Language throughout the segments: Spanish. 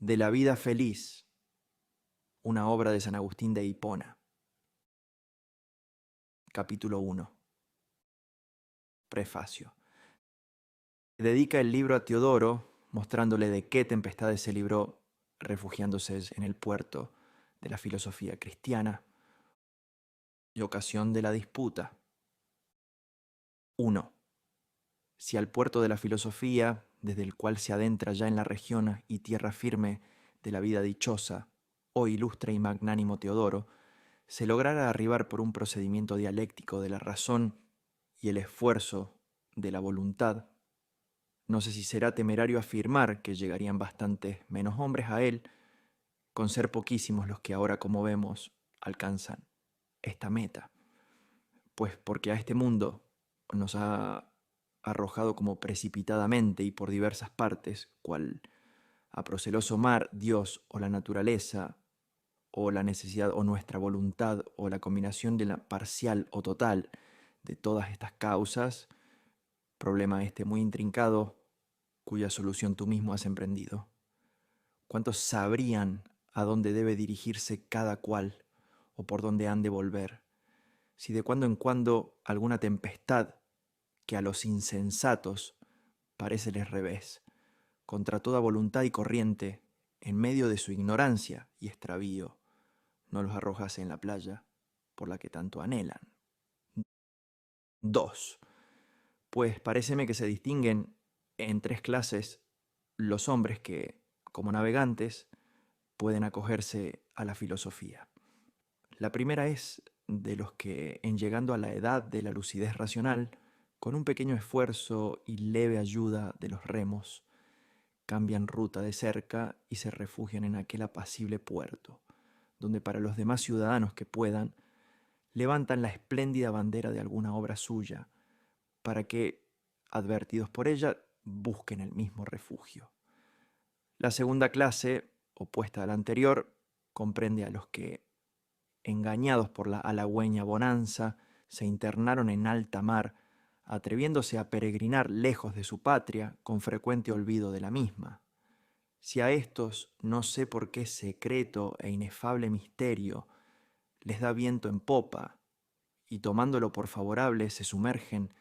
de la vida feliz, una obra de San Agustín de Hipona. Capítulo 1. Prefacio. Dedica el libro a Teodoro, mostrándole de qué tempestades se libró refugiándose en el puerto de la filosofía cristiana y ocasión de la disputa. 1. Si al puerto de la filosofía, desde el cual se adentra ya en la región y tierra firme de la vida dichosa, oh ilustre y magnánimo Teodoro, se lograra arribar por un procedimiento dialéctico de la razón y el esfuerzo de la voluntad, no sé si será temerario afirmar que llegarían bastantes menos hombres a él, con ser poquísimos los que ahora, como vemos, alcanzan esta meta. Pues porque a este mundo nos ha arrojado como precipitadamente y por diversas partes, cual a proceloso mar, Dios o la naturaleza, o la necesidad o nuestra voluntad, o la combinación de la parcial o total de todas estas causas, problema este muy intrincado, cuya solución tú mismo has emprendido. ¿Cuántos sabrían a dónde debe dirigirse cada cual, o por dónde han de volver, si de cuando en cuando alguna tempestad que a los insensatos paréceles revés, contra toda voluntad y corriente, en medio de su ignorancia y extravío, no los arrojase en la playa por la que tanto anhelan? 2. Pues paréceme que se distinguen en 3 clases los hombres que, como navegantes, pueden acogerse a la filosofía. La primera es de los que, en llegando a la edad de la lucidez racional, con un pequeño esfuerzo y leve ayuda de los remos, cambian ruta de cerca y se refugian en aquel apacible puerto, donde para los demás ciudadanos que puedan, levantan la espléndida bandera de alguna obra suya, para que, advertidos por ella, busquen el mismo refugio. La segunda clase, opuesta a la anterior, comprende a los que, engañados por la halagüeña bonanza, se internaron en alta mar, atreviéndose a peregrinar lejos de su patria con frecuente olvido de la misma. Si a estos, no sé por qué secreto e inefable misterio, les da viento en popa, y tomándolo por favorable se sumergen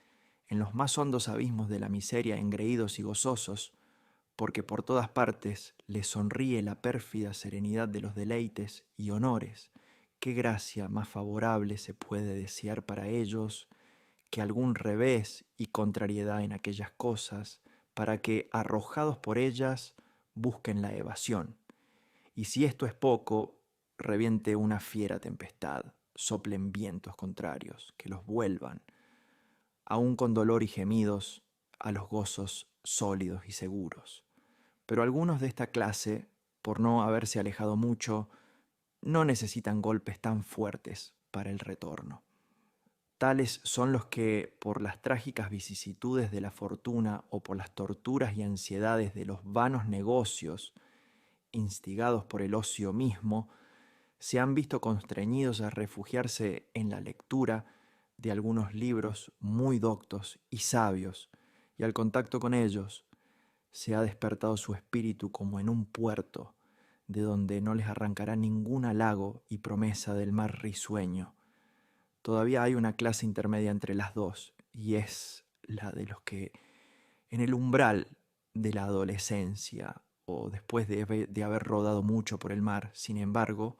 en los más hondos abismos de la miseria engreídos y gozosos, porque por todas partes les sonríe la pérfida serenidad de los deleites y honores, qué gracia más favorable se puede desear para ellos que algún revés y contrariedad en aquellas cosas, para que, arrojados por ellas, busquen la evasión. Y si esto es poco, reviente una fiera tempestad, soplen vientos contrarios, que los vuelvan, aun con dolor y gemidos, a los gozos sólidos y seguros. Pero algunos de esta clase, por no haberse alejado mucho, no necesitan golpes tan fuertes para el retorno. Tales son los que, por las trágicas vicisitudes de la fortuna o por las torturas y ansiedades de los vanos negocios, instigados por el ocio mismo, se han visto constreñidos a refugiarse en la lectura de algunos libros muy doctos y sabios, y al contacto con ellos se ha despertado su espíritu como en un puerto, de donde no les arrancará ningún halago y promesa del mar risueño. Todavía hay una clase intermedia entre las dos, y es la de los que, en el umbral de la adolescencia, o después de haber rodado mucho por el mar, sin embargo,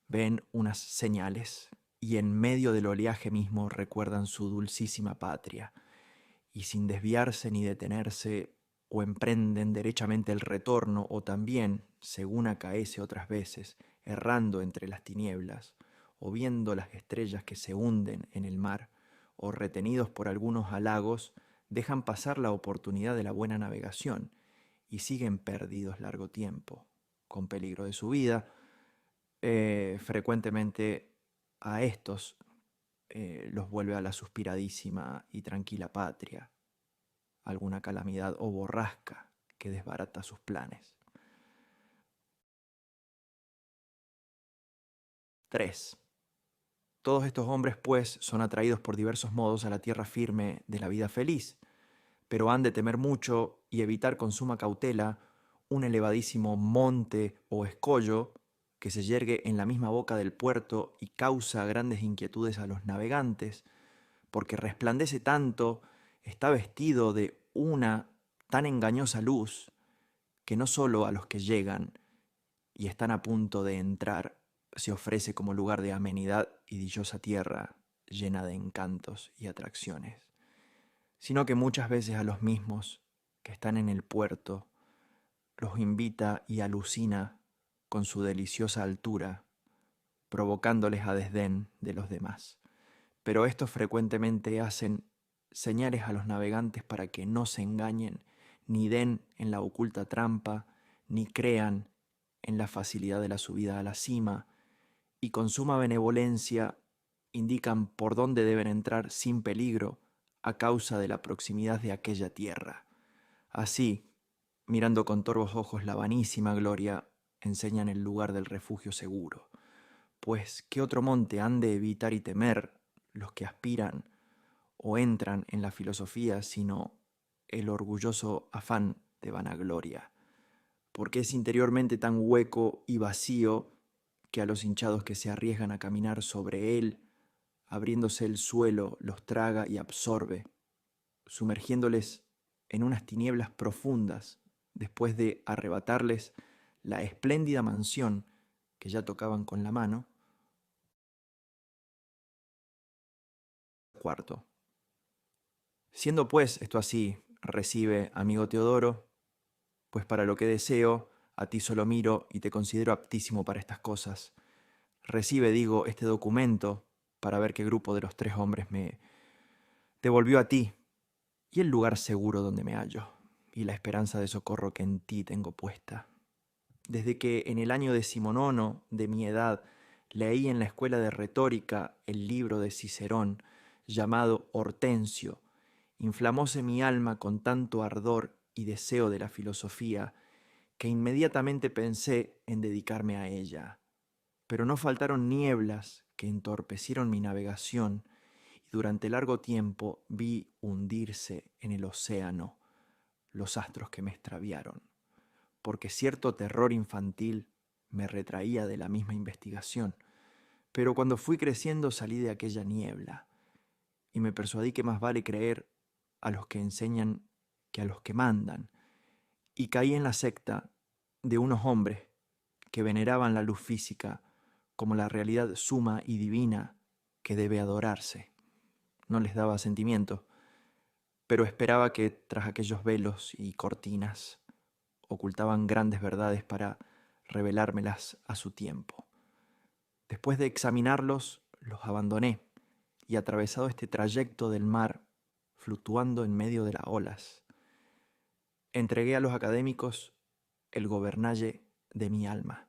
ven unas señales, y en medio del oleaje mismo recuerdan su dulcísima patria, y sin desviarse ni detenerse, o emprenden derechamente el retorno, o también, según acaece otras veces, errando entre las tinieblas, o viendo las estrellas que se hunden en el mar, o retenidos por algunos halagos, dejan pasar la oportunidad de la buena navegación, y siguen perdidos largo tiempo, con peligro de su vida. Frecuentemente a estos los vuelve a la suspiradísima y tranquila patria alguna calamidad o borrasca que desbarata sus planes. 3. Todos estos hombres, pues, son atraídos por diversos modos a la tierra firme de la vida feliz, pero han de temer mucho y evitar con suma cautela un elevadísimo monte o escollo que se yergue en la misma boca del puerto y causa grandes inquietudes a los navegantes, porque resplandece tanto, está vestido de una tan engañosa luz, que no solo a los que llegan y están a punto de entrar se ofrece como lugar de amenidad y dichosa tierra llena de encantos y atracciones, sino que muchas veces a los mismos que están en el puerto los invita y alucina con su deliciosa altura, provocándoles a desdén de los demás. Pero estos frecuentemente hacen señales a los navegantes para que no se engañen, ni den en la oculta trampa, ni crean en la facilidad de la subida a la cima, y con suma benevolencia indican por dónde deben entrar sin peligro a causa de la proximidad de aquella tierra. Así, mirando con torvos ojos la vanísima gloria, enseñan el lugar del refugio seguro. Pues, ¿qué otro monte han de evitar y temer los que aspiran o entran en la filosofía sino el orgulloso afán de vanagloria? Porque es interiormente tan hueco y vacío que a los hinchados que se arriesgan a caminar sobre él, abriéndose el suelo, los traga y absorbe, sumergiéndoles en unas tinieblas profundas, después de arrebatarles la espléndida mansión que ya tocaban con la mano. Cuarto. Siendo pues esto así, recibe, amigo Teodoro, pues para lo que deseo, a ti solo miro y te considero aptísimo para estas cosas. Recibe, digo, este documento para ver qué grupo de los 3 hombres me devolvió a ti, y el lugar seguro donde me hallo, y la esperanza de socorro que en ti tengo puesta. Desde que en el año 19 de mi edad leí en la escuela de retórica el libro de Cicerón llamado Hortensio, inflamóse mi alma con tanto ardor y deseo de la filosofía que inmediatamente pensé en dedicarme a ella. Pero no faltaron nieblas que entorpecieron mi navegación y durante largo tiempo vi hundirse en el océano los astros que me extraviaron, porque cierto terror infantil me retraía de la misma investigación. Pero cuando fui creciendo salí de aquella niebla y me persuadí que más vale creer a los que enseñan que a los que mandan, y caí en la secta de unos hombres que veneraban la luz física como la realidad suma y divina que debe adorarse. No les daba sentimiento, pero esperaba que tras aquellos velos y cortinas ocultaban grandes verdades para revelármelas a su tiempo. Después de examinarlos, los abandoné y atravesado este trayecto del mar, fluctuando en medio de las olas, entregué a los académicos el gobernalle de mi alma,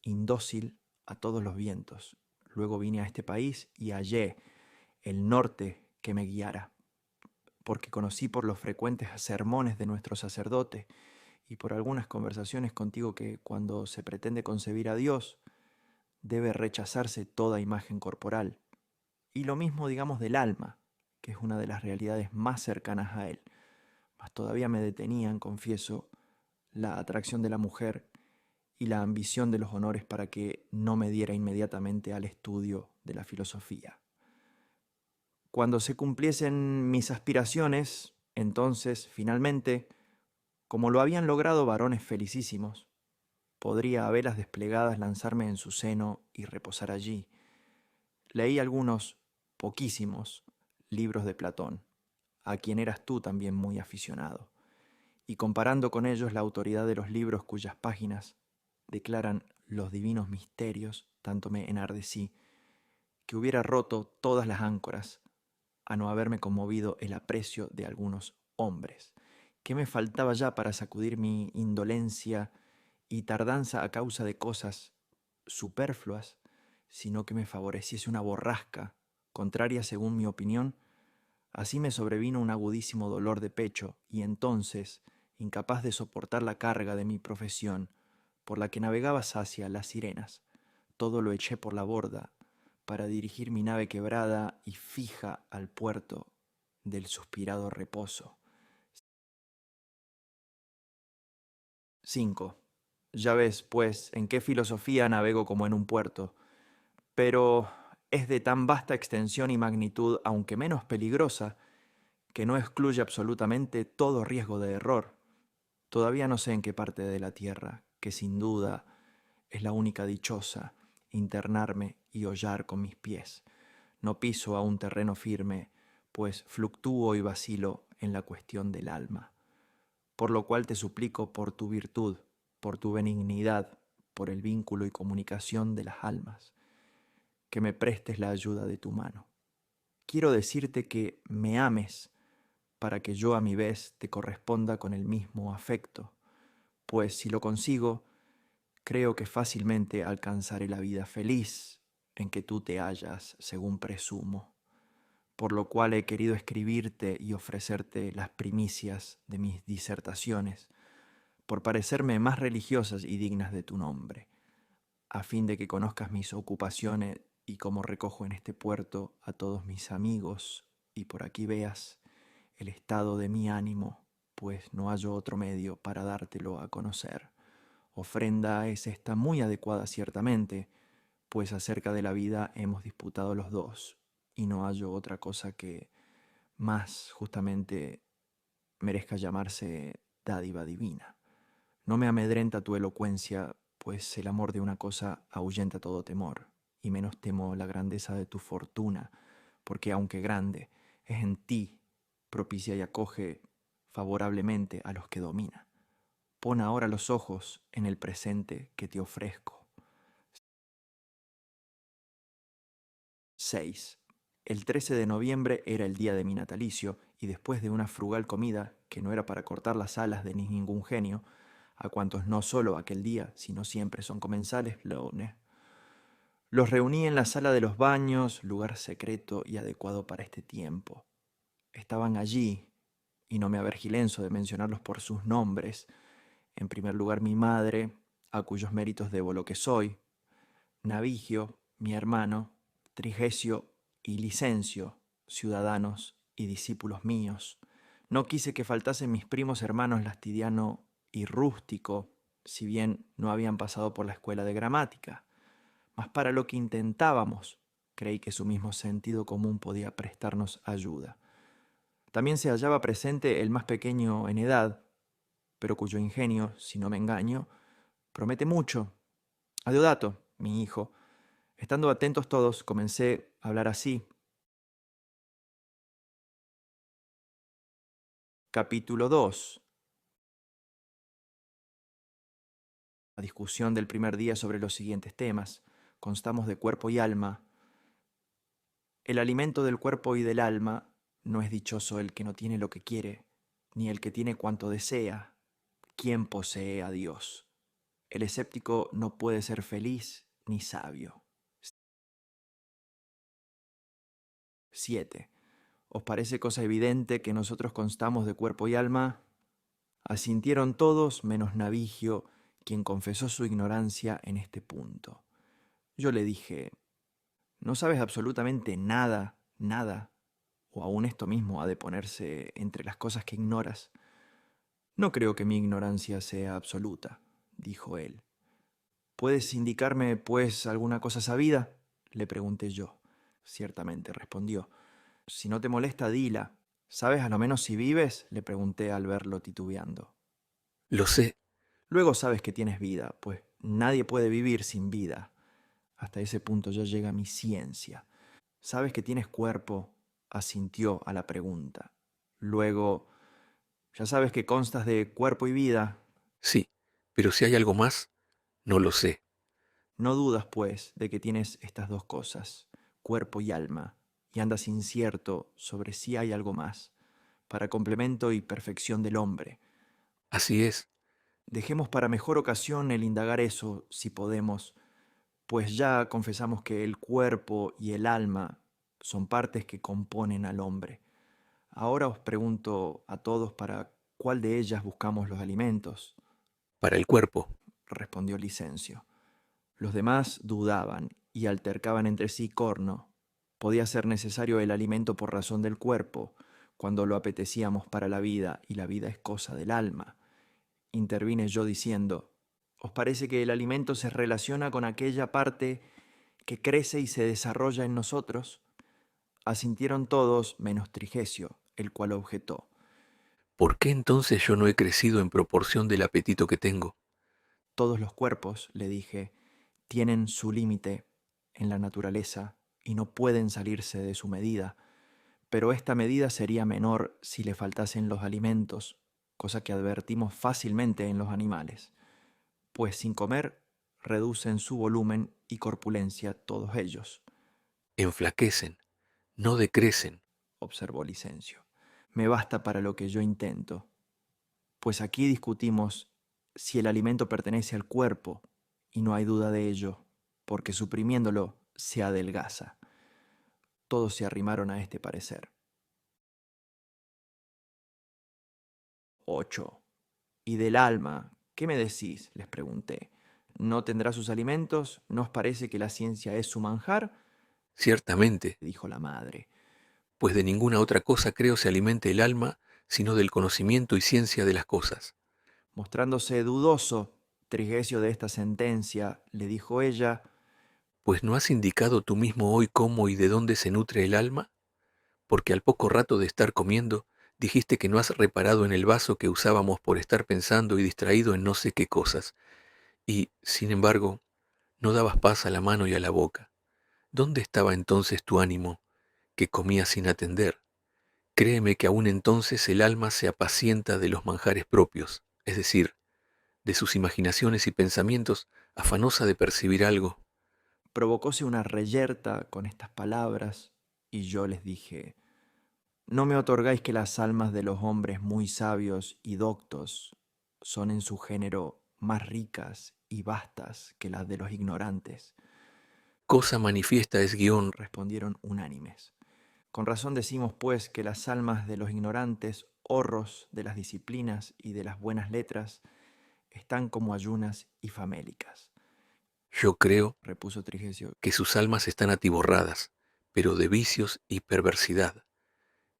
indócil a todos los vientos. Luego vine a este país y hallé el norte que me guiara, porque conocí por los frecuentes sermones de nuestro sacerdote y por algunas conversaciones contigo que cuando se pretende concebir a Dios, debe rechazarse toda imagen corporal. Y lo mismo digamos del alma, que es una de las realidades más cercanas a Él. Mas todavía me detenían, confieso, la atracción de la mujer y la ambición de los honores para que no me diera inmediatamente al estudio de la filosofía. Cuando se cumpliesen mis aspiraciones, entonces, finalmente, como lo habían logrado varones felicísimos, podría a velas desplegadas lanzarme en su seno y reposar allí. Leí algunos, poquísimos, libros de Platón, a quien eras tú también muy aficionado, y comparando con ellos la autoridad de los libros cuyas páginas declaran los divinos misterios, tanto me enardecí, que hubiera roto todas las áncoras a no haberme conmovido el aprecio de algunos hombres. ¿Qué me faltaba ya para sacudir mi indolencia y tardanza a causa de cosas superfluas, sino que me favoreciese una borrasca, contraria según mi opinión? Así me sobrevino un agudísimo dolor de pecho, y entonces, incapaz de soportar la carga de mi profesión, por la que navegaba hacia las sirenas, todo lo eché por la borda para dirigir mi nave quebrada y fija al puerto del suspirado reposo. 5. Ya ves, pues, en qué filosofía navego como en un puerto, pero es de tan vasta extensión y magnitud, aunque menos peligrosa, que no excluye absolutamente todo riesgo de error. Todavía no sé en qué parte de la tierra, que sin duda es la única dichosa, internarme y hollar con mis pies. No piso a un terreno firme, pues fluctúo y vacilo en la cuestión del alma. Por lo cual te suplico por tu virtud, por tu benignidad, por el vínculo y comunicación de las almas, que me prestes la ayuda de tu mano. Quiero decirte que me ames para que yo a mi vez te corresponda con el mismo afecto, pues si lo consigo, creo que fácilmente alcanzaré la vida feliz en que tú te hallas, según presumo, por lo cual he querido escribirte y ofrecerte las primicias de mis disertaciones, por parecerme más religiosas y dignas de tu nombre, a fin de que conozcas mis ocupaciones y cómo recojo en este puerto a todos mis amigos, y por aquí veas el estado de mi ánimo, pues no hallo otro medio para dártelo a conocer. Ofrenda es esta muy adecuada ciertamente, pues acerca de la vida hemos disputado los dos, y no hallo otra cosa que más justamente merezca llamarse dádiva divina. No me amedrenta tu elocuencia, pues el amor de una cosa ahuyenta todo temor, y menos temo la grandeza de tu fortuna, porque aunque grande, es en ti propicia y acoge favorablemente a los que domina. Pon ahora los ojos en el presente que te ofrezco. 6. El 13 de noviembre era el día de mi natalicio, y después de una frugal comida, que no era para cortar las alas de ningún genio, a cuantos no solo aquel día, sino siempre son comensales, los reuní en la sala de los baños, lugar secreto y adecuado para este tiempo. Estaban allí, y no me avergilenzo de mencionarlos por sus nombres, en primer lugar mi madre, a cuyos méritos debo lo que soy, Navigio, mi hermano, Trigesio y Licencio, ciudadanos y discípulos míos. No quise que faltasen mis primos hermanos Lastidiano y Rústico, si bien no habían pasado por la escuela de gramática, mas para lo que intentábamos, creí que su mismo sentido común podía prestarnos ayuda. También se hallaba presente el más pequeño en edad, pero cuyo ingenio, si no me engaño, promete mucho. A Deodato, mi hijo. Estando atentos todos, comencé a hablar así. Capítulo 2. La discusión del primer día sobre los siguientes temas. Constamos de cuerpo y alma. El alimento del cuerpo y del alma no es dichoso el que no tiene lo que quiere, ni el que tiene cuanto desea. ¿Quién posee a Dios? El escéptico no puede ser feliz ni sabio. 7. ¿Os parece cosa evidente que nosotros constamos de cuerpo y alma? Asintieron todos menos Navigio, quien confesó su ignorancia en este punto. Yo le dije, ¿no sabes absolutamente nada, nada? ¿O aún esto mismo ha de ponerse entre las cosas que ignoras? No creo que mi ignorancia sea absoluta, dijo él. ¿Puedes indicarme, pues, alguna cosa sabida? Le pregunté yo. Ciertamente, respondió. Si no te molesta, dila. ¿Sabes a lo menos si vives? Le pregunté al verlo titubeando. Lo sé. Luego sabes que tienes vida, pues nadie puede vivir sin vida. Hasta ese punto ya llega mi ciencia. Sabes que tienes cuerpo, asintió a la pregunta. Luego, ya sabes que constas de cuerpo y vida. Sí, pero si hay algo más, no lo sé. No dudas, pues, de que tienes estas dos cosas, cuerpo y alma, y andas incierto sobre si hay algo más, para complemento y perfección del hombre. Así es. Dejemos para mejor ocasión el indagar eso, si podemos, pues ya confesamos que el cuerpo y el alma son partes que componen al hombre. Ahora os pregunto a todos para cuál de ellas buscamos los alimentos, Para el cuerpo. respondió Licencio. Los demás dudaban y altercaban entre sí corno. Podía ser necesario el alimento por razón del cuerpo, cuando lo apetecíamos para la vida, y la vida es cosa del alma. intervine yo diciendo, ¿os parece que el alimento se relaciona con aquella parte que crece y se desarrolla en nosotros? Asintieron todos menos Trigesio, el cual objetó. ¿Por qué entonces yo no he crecido en proporción del apetito que tengo? Todos los cuerpos, le dije, tienen su límite en la naturaleza y no pueden salirse de su medida, pero esta medida sería menor si le faltasen los alimentos, cosa que advertimos fácilmente en los animales, pues sin comer reducen su volumen y corpulencia todos ellos, Enflaquecen, no decrecen. observó Licencio. Me basta para lo que yo intento, pues aquí discutimos si el alimento pertenece al cuerpo, y no hay duda de ello, porque suprimiéndolo se adelgaza. Todos se arrimaron a este parecer. 8. ¿Y del alma? ¿Qué me decís? Les pregunté. ¿No tendrá sus alimentos? ¿No os parece que la ciencia es su manjar? Ciertamente, Dijo la madre. pues de ninguna otra cosa creo se alimente el alma, sino del conocimiento y ciencia de las cosas. Mostrándose dudoso Trigesio de esta sentencia, le dijo ella, Pues ¿no has indicado tú mismo hoy cómo y de dónde se nutre el alma? Porque al poco rato de estar comiendo, dijiste que no has reparado en el vaso que usábamos por estar pensando y distraído en no sé qué cosas, y, sin embargo, no dabas paz a la mano y a la boca. ¿Dónde estaba entonces tu ánimo, que comía sin atender? Créeme que aún entonces el alma se apacienta de los manjares propios, es decir, de sus imaginaciones y pensamientos, afanosa de percibir algo. provocóse una reyerta con estas palabras, y yo les dije, no me otorgáis que las almas de los hombres muy sabios y doctos son en su género más ricas y vastas que las de los ignorantes, Cosa manifiesta es guión. respondieron unánimes. Con razón decimos, pues, que las almas de los ignorantes, horros de las disciplinas y de las buenas letras, están como ayunas y famélicas, Yo creo repuso Trigesio. que sus almas están atiborradas, pero de vicios y perversidad.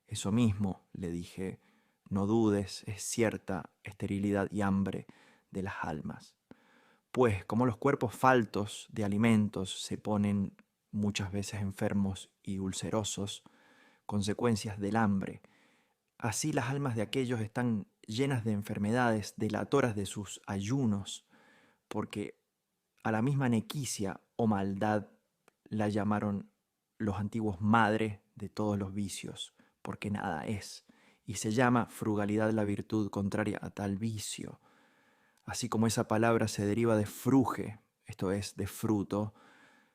Eso mismo, le dije, no dudes, es cierta esterilidad y hambre de las almas. Pues como los cuerpos faltos de alimentos se ponen muchas veces enfermos y ulcerosos, consecuencias del hambre, así las almas de aquellos están llenas de enfermedades delatoras de sus ayunos, porque a la misma nequicia o maldad la llamaron los antiguos madre de todos los vicios, porque nada es, y se llama frugalidad la virtud contraria a tal vicio, así como esa palabra se deriva de fruge, esto es, de fruto,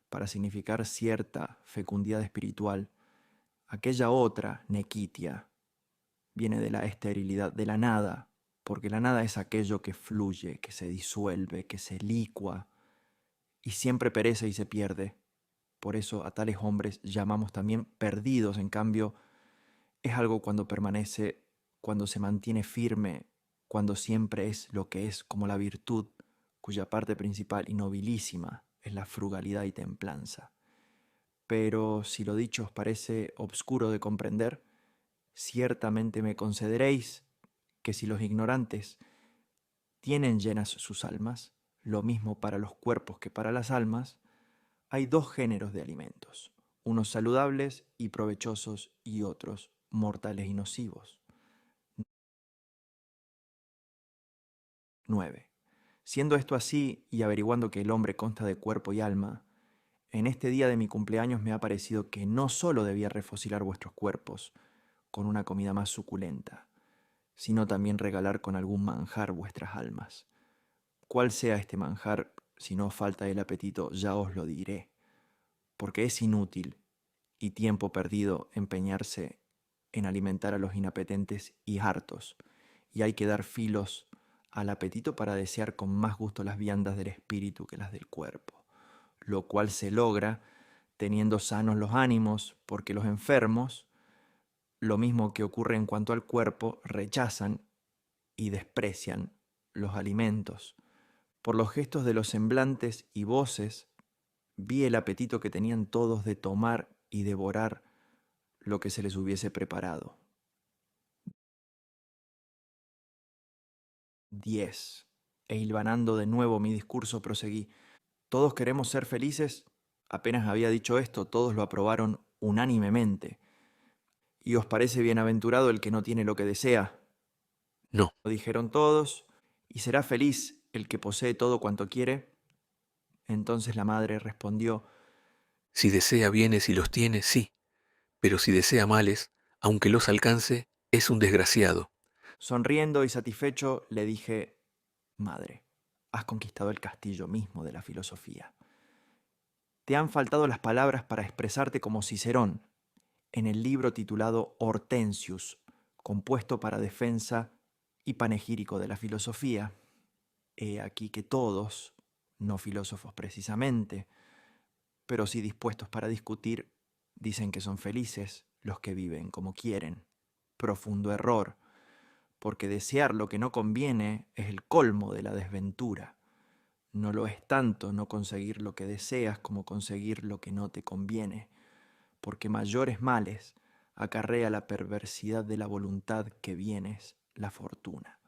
para significar cierta fecundidad espiritual. Aquella otra, nequitia, viene de la esterilidad, de la nada, porque la nada es aquello que fluye, que se disuelve, que se licua, y siempre perece y se pierde. Por eso a tales hombres llamamos también perdidos, en cambio, es algo cuando permanece, cuando se mantiene firme, cuando siempre es lo que es, como la virtud, cuya parte principal y nobilísima es la frugalidad y templanza. Pero si lo dicho os parece obscuro de comprender, ciertamente me concederéis que si los ignorantes tienen llenas sus almas, lo mismo para los cuerpos que para las almas, hay dos géneros de alimentos, unos saludables y provechosos y otros mortales y nocivos. 9. Siendo esto así y averiguando que el hombre consta de cuerpo y alma, en este día de mi cumpleaños me ha parecido que no solo debía refocilar vuestros cuerpos con una comida más suculenta, sino también regalar con algún manjar vuestras almas. Cuál sea este manjar, si no falta el apetito, ya os lo diré, porque es inútil y tiempo perdido empeñarse en alimentar a los inapetentes y hartos, y hay que dar filos al apetito para desear con más gusto las viandas del espíritu que las del cuerpo, lo cual se logra teniendo sanos los ánimos, porque los enfermos, lo mismo que ocurre en cuanto al cuerpo, rechazan y desprecian los alimentos. Por los gestos de los semblantes y voces, vi el apetito que tenían todos de tomar y devorar lo que se les hubiese preparado. 10. E hilvanando de nuevo mi discurso, proseguí. Todos queremos ser felices. Apenas había dicho esto, todos lo aprobaron unánimemente. ¿Y os parece bienaventurado el que no tiene lo que desea? No. Lo dijeron todos. ¿Y será feliz el que posee todo cuanto quiere? Entonces la madre respondió, Si desea bienes y los tiene, sí, pero si desea males, aunque los alcance, es un desgraciado. sonriendo y satisfecho, le dije, Madre, has conquistado el castillo mismo de la filosofía. Te han faltado las palabras para expresarte como Cicerón en el libro titulado Hortensius, compuesto para defensa y panegírico de la filosofía. He aquí que todos, no filósofos precisamente, pero sí dispuestos para discutir, dicen que son felices los que viven como quieren. Profundo error, porque desear lo que no conviene es el colmo de la desventura. No lo es tanto no conseguir lo que deseas como conseguir lo que no te conviene, porque mayores males acarrea la perversidad de la voluntad que bienes la fortuna.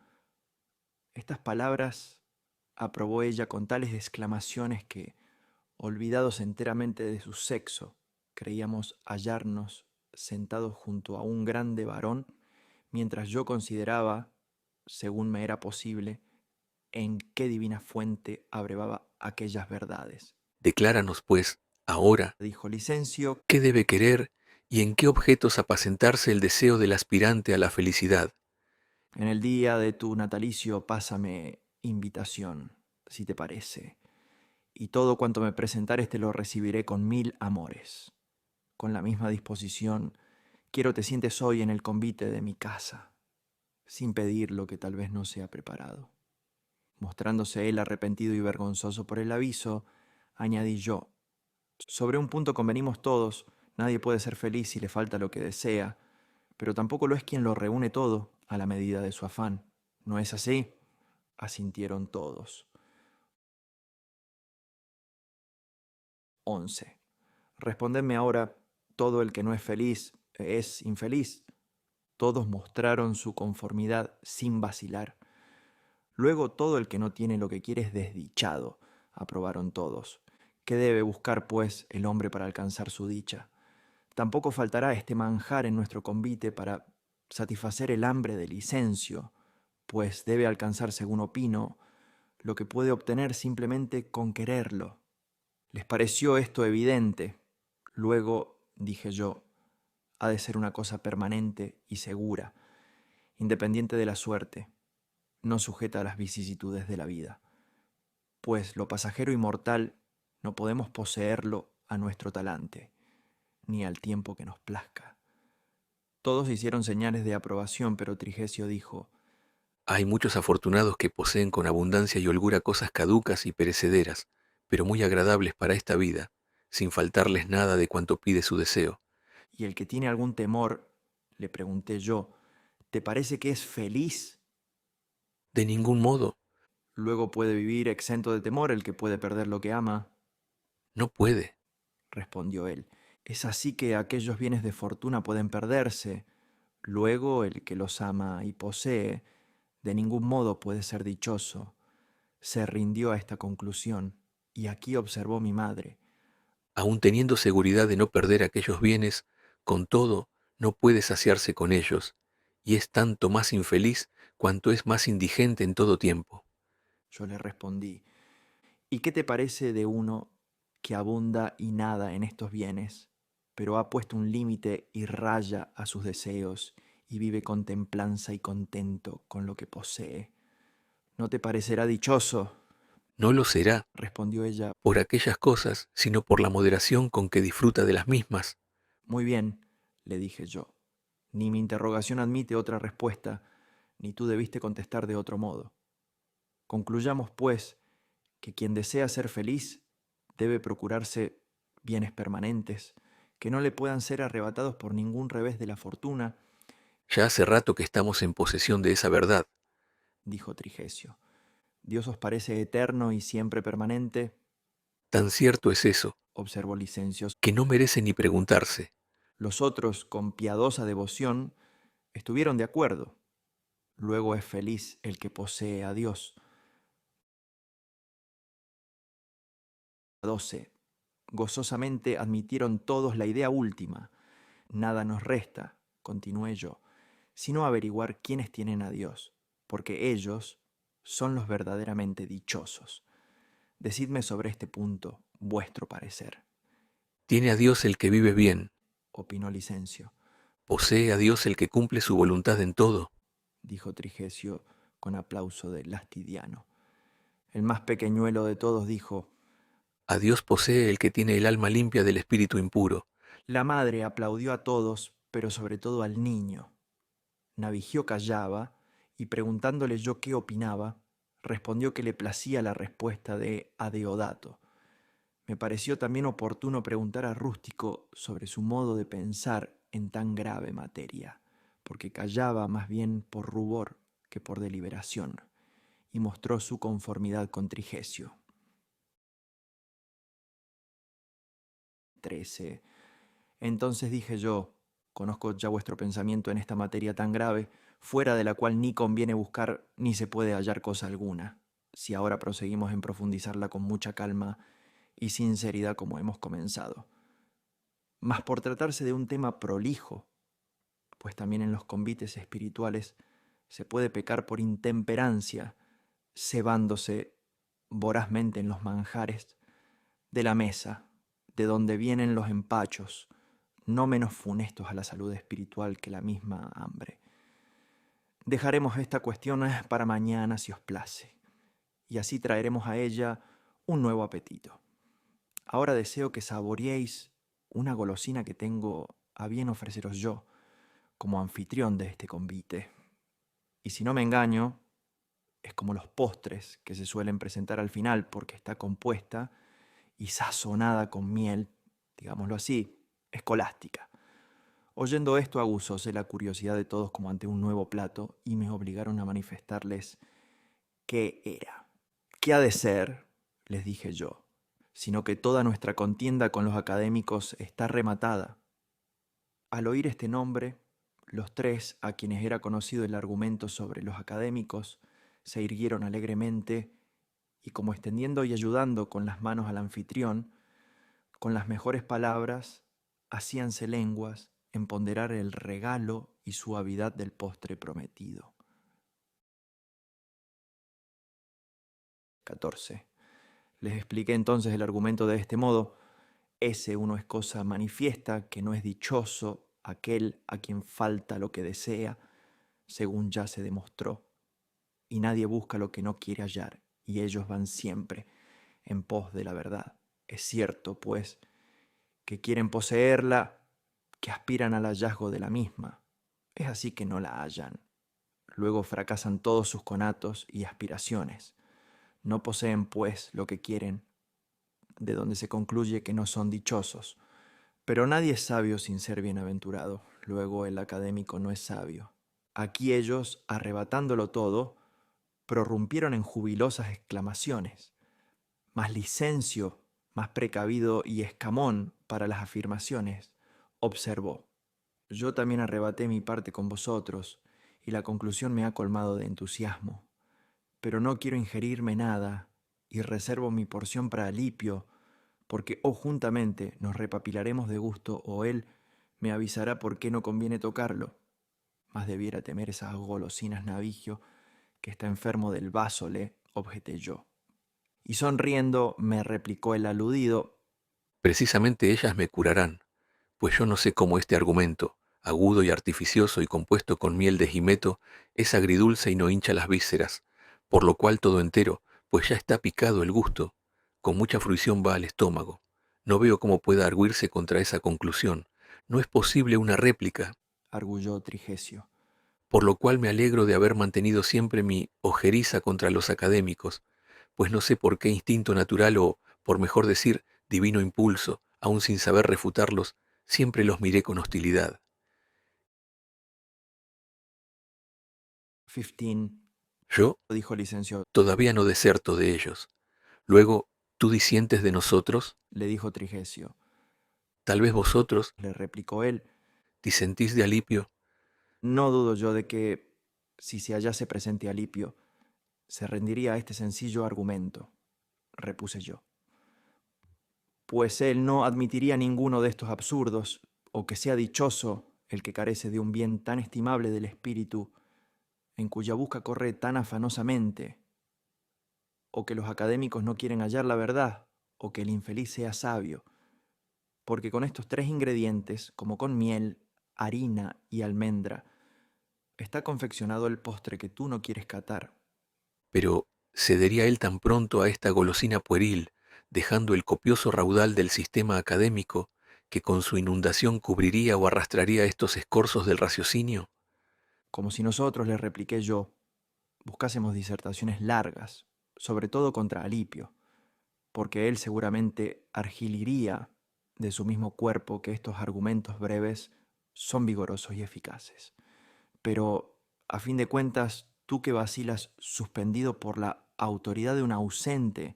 Estas palabras aprobó ella con tales exclamaciones que, olvidados enteramente de su sexo, creíamos hallarnos sentados junto a un grande varón, mientras yo consideraba, según me era posible, en qué divina fuente abrevaba aquellas verdades. Decláranos, pues, ahora, Dijo Licencio, qué debe querer y en qué objetos apacentarse el deseo del aspirante a la felicidad. en el día de tu natalicio pásame invitación, si te parece, y todo cuanto me presentares te lo recibiré con 1000 amores. Con la misma disposición, quiero te sientes hoy en el convite de mi casa, sin pedir lo que tal vez no sea preparado. Mostrándose él arrepentido y vergonzoso por el aviso, añadí yo, sobre un punto convenimos todos, nadie puede ser feliz si le falta lo que desea, pero tampoco lo es quien lo reúne todo a la medida de su afán. ¿No es así? Asintieron todos. 11. Respondedme ahora, todo el que no es feliz es infeliz. Todos mostraron su conformidad sin vacilar. Luego todo el que no tiene lo que quiere es desdichado, aprobaron todos. ¿Qué debe buscar, pues, el hombre para alcanzar su dicha? Tampoco faltará este manjar en nuestro convite para satisfacer el hambre de Licencio, pues debe alcanzar, según opino, lo que puede obtener simplemente con quererlo. Les pareció esto evidente. Luego, dije yo, ha de ser una cosa permanente y segura, independiente de la suerte, no sujeta a las vicisitudes de la vida, pues lo pasajero y mortal no podemos poseerlo a nuestro talante, ni al tiempo que nos plazca. Todos hicieron señales de aprobación, pero Trigesio dijo, Hay muchos afortunados que poseen con abundancia y holgura cosas caducas y perecederas, pero muy agradables para esta vida, sin faltarles nada de cuanto pide su deseo. y el que tiene algún temor, le pregunté yo, ¿te parece que es feliz? De ningún modo, Luego puede vivir exento de temor el que puede perder lo que ama, no puede. respondió él. Es así que aquellos bienes de fortuna pueden perderse. Luego el que los ama y posee, de ningún modo puede ser dichoso. Se rindió a esta conclusión, y aquí observó mi madre. Aun teniendo seguridad de no perder aquellos bienes, con todo, no puede saciarse con ellos, y es tanto más infeliz cuanto es más indigente en todo tiempo. Yo le respondí, ¿y qué te parece de uno que abunda y nada en estos bienes, pero ha puesto un límite y raya a sus deseos y vive con templanza y contento con lo que posee? ¿No te parecerá dichoso? No lo será Respondió ella. por aquellas cosas, sino por la moderación con que disfruta de las mismas. Muy bien, le dije yo. Ni mi interrogación admite otra respuesta, ni tú debiste contestar de otro modo. Concluyamos, pues, que quien desea ser feliz debe procurarse bienes permanentes, que no le puedan ser arrebatados por ningún revés de la fortuna, Ya hace rato que estamos en posesión de esa verdad. dijo Trigesio. Dios os parece eterno y siempre permanente, Tan cierto es eso, observó Licencio. que no merece ni preguntarse. Los otros, con piadosa devoción, estuvieron de acuerdo. Luego es feliz el que posee a Dios. 12. Gozosamente admitieron todos la idea última. Nada nos resta, continué yo, sino averiguar quiénes tienen a Dios, porque ellos son los verdaderamente dichosos. Decidme sobre este punto vuestro parecer, Tiene a Dios el que vive bien, opinó Licencio. posee a Dios el que cumple su voluntad en todo. Dijo Trigesio con aplauso de Lastidiano. El más pequeñuelo de todos dijo: A Dios posee el que tiene el alma limpia del espíritu impuro. La madre aplaudió a todos, pero sobre todo al niño. Navigio callaba y, preguntándole yo qué opinaba, respondió que le placía la respuesta de Adeodato. Me pareció también oportuno preguntar a Rústico sobre su modo de pensar en tan grave materia, porque callaba más bien por rubor que por deliberación, y mostró su conformidad con Trigesio. 13. Entonces dije yo: conozco ya vuestro pensamiento en esta materia tan grave, fuera de la cual ni conviene buscar ni se puede hallar cosa alguna, si ahora proseguimos en profundizarla con mucha calma y sinceridad como hemos comenzado. Mas por tratarse de un tema prolijo, pues también en los convites espirituales se puede pecar por intemperancia, cebándose vorazmente en los manjares de la mesa, de donde vienen los empachos, no menos funestos a la salud espiritual que la misma hambre. Dejaremos esta cuestión para mañana si os place, y así traeremos a ella un nuevo apetito. Ahora deseo que saboreéis una golosina que tengo a bien ofreceros yo, como anfitrión de este convite. Y si no me engaño, es como los postres que se suelen presentar al final, porque está compuesta y sazonada con miel, digámoslo así, escolástica. Oyendo esto, aguzóse la curiosidad de todos como ante un nuevo plato, y me obligaron a manifestarles qué era. ¿Qué ha de ser?, les dije yo, sino que toda nuestra contienda con los académicos está rematada. Al oír este nombre, los tres, a quienes era conocido el argumento sobre los académicos, se irguieron alegremente y, como extendiendo y ayudando con las manos al anfitrión, con las mejores palabras, hacíanse lenguas en ponderar el regalo y suavidad del postre prometido. 14. Les expliqué entonces el argumento de este modo: ese uno es cosa manifiesta, que no es dichoso aquel a quien falta lo que desea, según ya se demostró, y nadie busca lo que no quiere hallar, y ellos van siempre en pos de la verdad. Es cierto, pues, que quieren poseerla, que aspiran al hallazgo de la misma. Es así que no la hallan. Luego fracasan todos sus conatos y aspiraciones. No poseen, pues, lo que quieren, de donde se concluye que no son dichosos. Pero nadie es sabio sin ser bienaventurado. Luego el académico no es sabio. Aquí ellos, arrebatándolo todo, prorrumpieron en jubilosas exclamaciones. Mas Licencio, más precavido y Escamón para las afirmaciones, observó: yo también arrebaté mi parte con vosotros, y la conclusión me ha colmado de entusiasmo. Pero no quiero ingerirme nada, y reservo mi porción para Alipio, porque o juntamente nos repapilaremos de gusto, o él me avisará por qué no conviene tocarlo. Más debiera temer esas golosinas Navigio, que está enfermo del vaso, objeté yo. Y sonriendo me replicó el aludido: Precisamente ellas me curarán, pues yo no sé cómo este argumento, agudo y artificioso y compuesto con miel de jimeto, es agridulce y no hincha las vísceras, por lo cual todo entero, pues ya está picado el gusto, con mucha fruición va al estómago. No veo cómo pueda arguirse contra esa conclusión. No es posible una réplica, arguyó Trigesio. por lo cual me alegro de haber mantenido siempre mi ojeriza contra los académicos, pues no sé por qué instinto natural o, por mejor decir, divino impulso, aun sin saber refutarlos, siempre los miré con hostilidad. 15, Yo dijo Licencio. todavía no deserto de ellos. Luego, ¿tú disientes de nosotros? Le dijo Trigesio. Tal vez vosotros Le replicó él: disentís de Alipio. no dudo yo de que, si se hallase presente Alipio, se rendiría a este sencillo argumento, repuse yo, pues él no admitiría ninguno de estos absurdos, o que sea dichoso el que carece de un bien tan estimable del espíritu, en cuya busca corre tan afanosamente, o que los académicos no quieren hallar la verdad, o que el infeliz sea sabio, porque con estos tres ingredientes, como con miel, harina y almendra, está confeccionado el postre que tú no quieres catar. Pero cedería él tan pronto a esta golosina pueril, dejando el copioso raudal del sistema académico, que con su inundación cubriría o arrastraría estos escorzos del raciocinio. Como si nosotros, le repliqué yo, buscásemos disertaciones largas, sobre todo contra Alipio, porque él seguramente argiliría de su mismo cuerpo que estos argumentos breves son vigorosos y eficaces. Pero, a fin de cuentas, tú que vacilas suspendido por la autoridad de un ausente,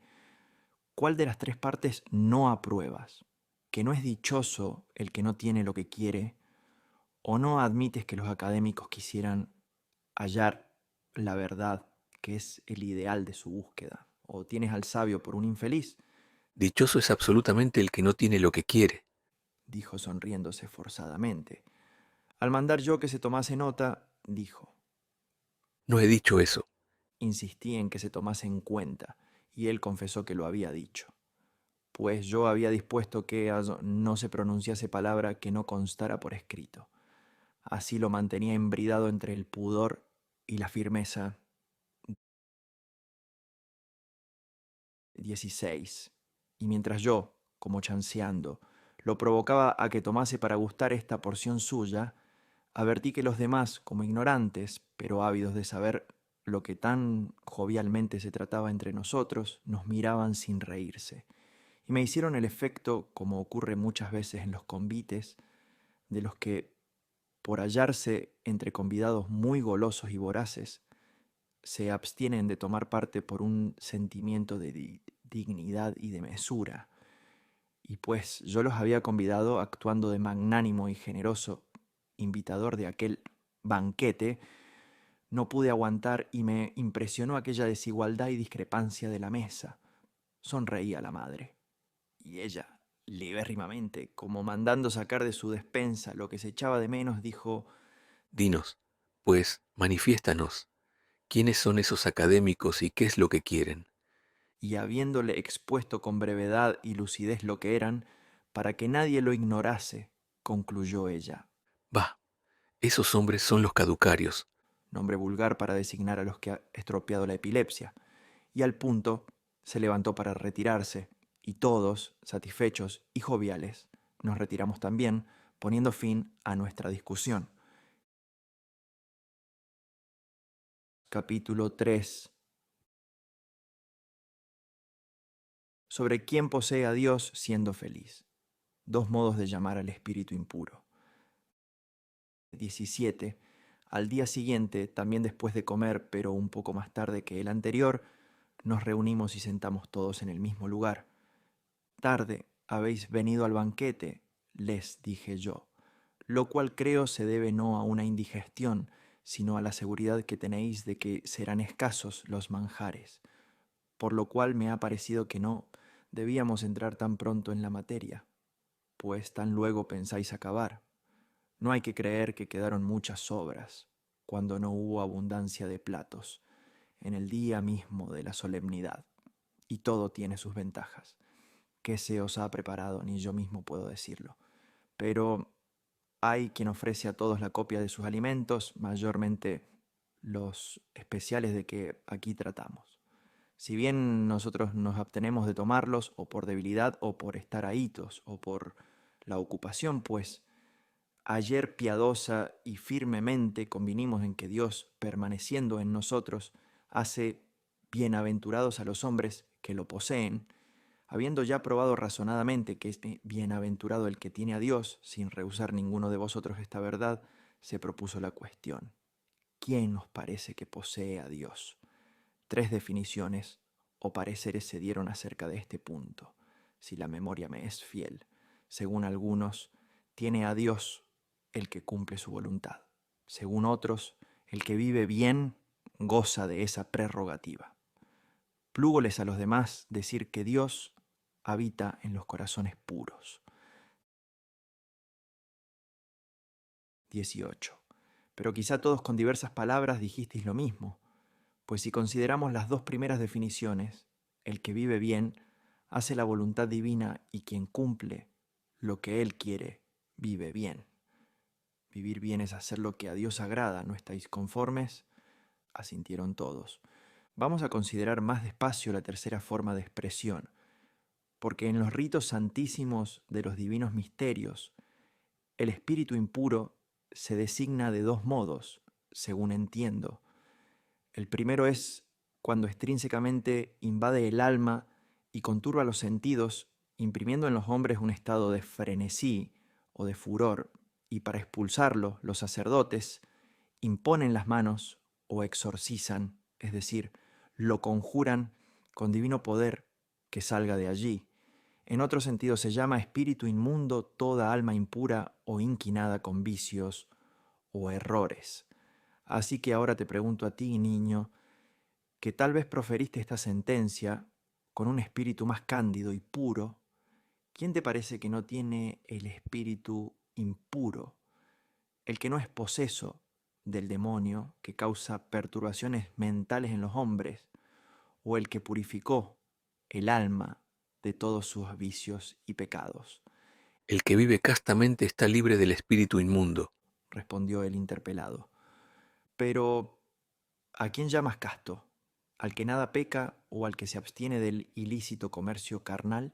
¿cuál de las tres partes no apruebas? ¿Que no es dichoso el que no tiene lo que quiere? ¿O no admites que los académicos quisieran hallar la verdad, que es el ideal de su búsqueda? ¿O tienes al sabio por un infeliz? Dichoso es absolutamente el que no tiene lo que quiere. Dijo sonriéndose forzadamente. Al mandar yo que se tomase nota, dijo. No he dicho eso. Insistí en que se tomase en cuenta, y él confesó que lo había dicho, pues yo había dispuesto que no se pronunciase palabra que no constara por escrito. Así lo mantenía embridado entre el pudor y la firmeza. 16. Y mientras yo, como chanceando, lo provocaba a que tomase para gustar esta porción suya, advertí que los demás, como ignorantes, pero ávidos de saber lo que tan jovialmente se trataba entre nosotros, nos miraban sin reírse, y me hicieron el efecto, como ocurre muchas veces en los convites, de los que, por hallarse entre convidados muy golosos y voraces, se abstienen de tomar parte por un sentimiento de dignidad y de mesura. Y pues yo los había convidado actuando de magnánimo y generoso invitador de aquel banquete, no pude aguantar y me impresionó aquella desigualdad y discrepancia de la mesa. Sonreía la madre. Y ella, libérrimamente, como mandando sacar de su despensa lo que se echaba de menos, dijo, Dinos, pues, manifiéstanos, ¿quiénes son esos académicos y qué es lo que quieren? y habiéndole expuesto con brevedad y lucidez lo que eran, para que nadie lo ignorase, concluyó ella, Bah, esos hombres son los caducarios. nombre vulgar para designar a los que ha estropeado la epilepsia, y al punto se levantó para retirarse, y todos, satisfechos y joviales, nos retiramos también, poniendo fin a nuestra discusión. Capítulo 3. Sobre quién posee a Dios siendo feliz. Dos modos de llamar al espíritu impuro. 17. Al día siguiente, también después de comer, pero un poco más tarde que el anterior, nos reunimos y sentamos todos en el mismo lugar. Tarde habéis venido al banquete, les dije yo, lo cual creo se debe no a una indigestión, sino a la seguridad que tenéis de que serán escasos los manjares, por lo cual me ha parecido que no debíamos entrar tan pronto en la materia, pues tan luego pensáis acabar. No hay que creer que quedaron muchas sobras, cuando no hubo abundancia de platos, en el día mismo de la solemnidad, y todo tiene sus ventajas. Qué se os ha preparado, ni yo mismo puedo decirlo. Pero hay quien ofrece a todos la copia de sus alimentos, mayormente los especiales de que aquí tratamos. Si bien nosotros nos abstenemos de tomarlos, o por debilidad, o por estar ahitos, o por la ocupación, pues ayer piadosa y firmemente convinimos en que Dios, permaneciendo en nosotros, hace bienaventurados a los hombres que lo poseen, habiendo ya probado razonadamente que es bienaventurado el que tiene a Dios, sin rehusar ninguno de vosotros esta verdad, se propuso la cuestión. ¿Quién os parece que posee a Dios? Tres definiciones o pareceres se dieron acerca de este punto, si la memoria me es fiel. Según algunos, tiene a Dios el que cumple su voluntad. Según otros, El que vive bien goza de esa prerrogativa. Plúgoles a los demás decir que Dios habita en los corazones puros. 18. Pero quizá todos con diversas palabras dijisteis lo mismo, pues si consideramos las dos primeras definiciones, el que vive bien hace la voluntad divina y quien cumple lo que él quiere, vive bien. Vivir bien es hacer lo que a Dios agrada, ¿no estáis conformes? Asintieron todos. Vamos a considerar más despacio la tercera forma de expresión, porque en los ritos santísimos de los divinos misterios, el espíritu impuro se designa de dos modos, según entiendo. El primero es cuando extrínsecamente invade el alma y conturba los sentidos, imprimiendo en los hombres un estado de frenesí o de furor, y para expulsarlo, los sacerdotes imponen las manos o exorcizan, es decir, lo conjuran con divino poder que salga de allí. En otro sentido se llama espíritu inmundo toda alma impura o inquinada con vicios o errores. Así que ahora te pregunto a ti, niño, que tal vez proferiste esta sentencia con un espíritu más cándido y puro, ¿quién te parece que no tiene el espíritu impuro, el que no es poseso del demonio que causa perturbaciones mentales en los hombres, o el que purificó el alma de todos sus vicios y pecados? El que vive castamente está libre del espíritu inmundo. Respondió el interpelado. Pero, ¿a quién llamas casto? ¿Al que nada peca o al que se abstiene del ilícito comercio carnal?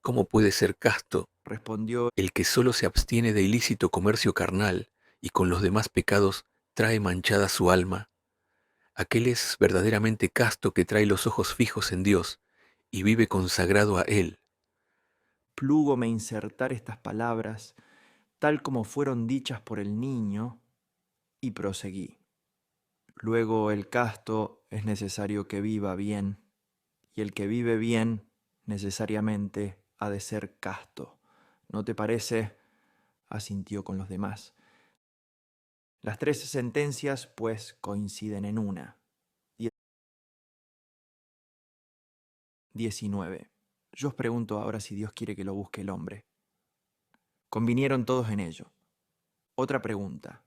¿Cómo puede ser casto Respondió el que solo se abstiene de ilícito comercio carnal y con los demás pecados trae manchada su alma? Aquel es verdaderamente casto que trae los ojos fijos en Dios y vive consagrado a Él. plúgome insertar estas palabras tal como fueron dichas por el niño, y proseguí. Luego el casto es necesario que viva bien, y el que vive bien necesariamente ha de ser casto. ¿No te parece? Asintió con los demás. Las tres sentencias, pues, coinciden en una. 19. Yo os pregunto ahora si Dios quiere que lo busque el hombre. Convinieron todos en ello. Otra pregunta.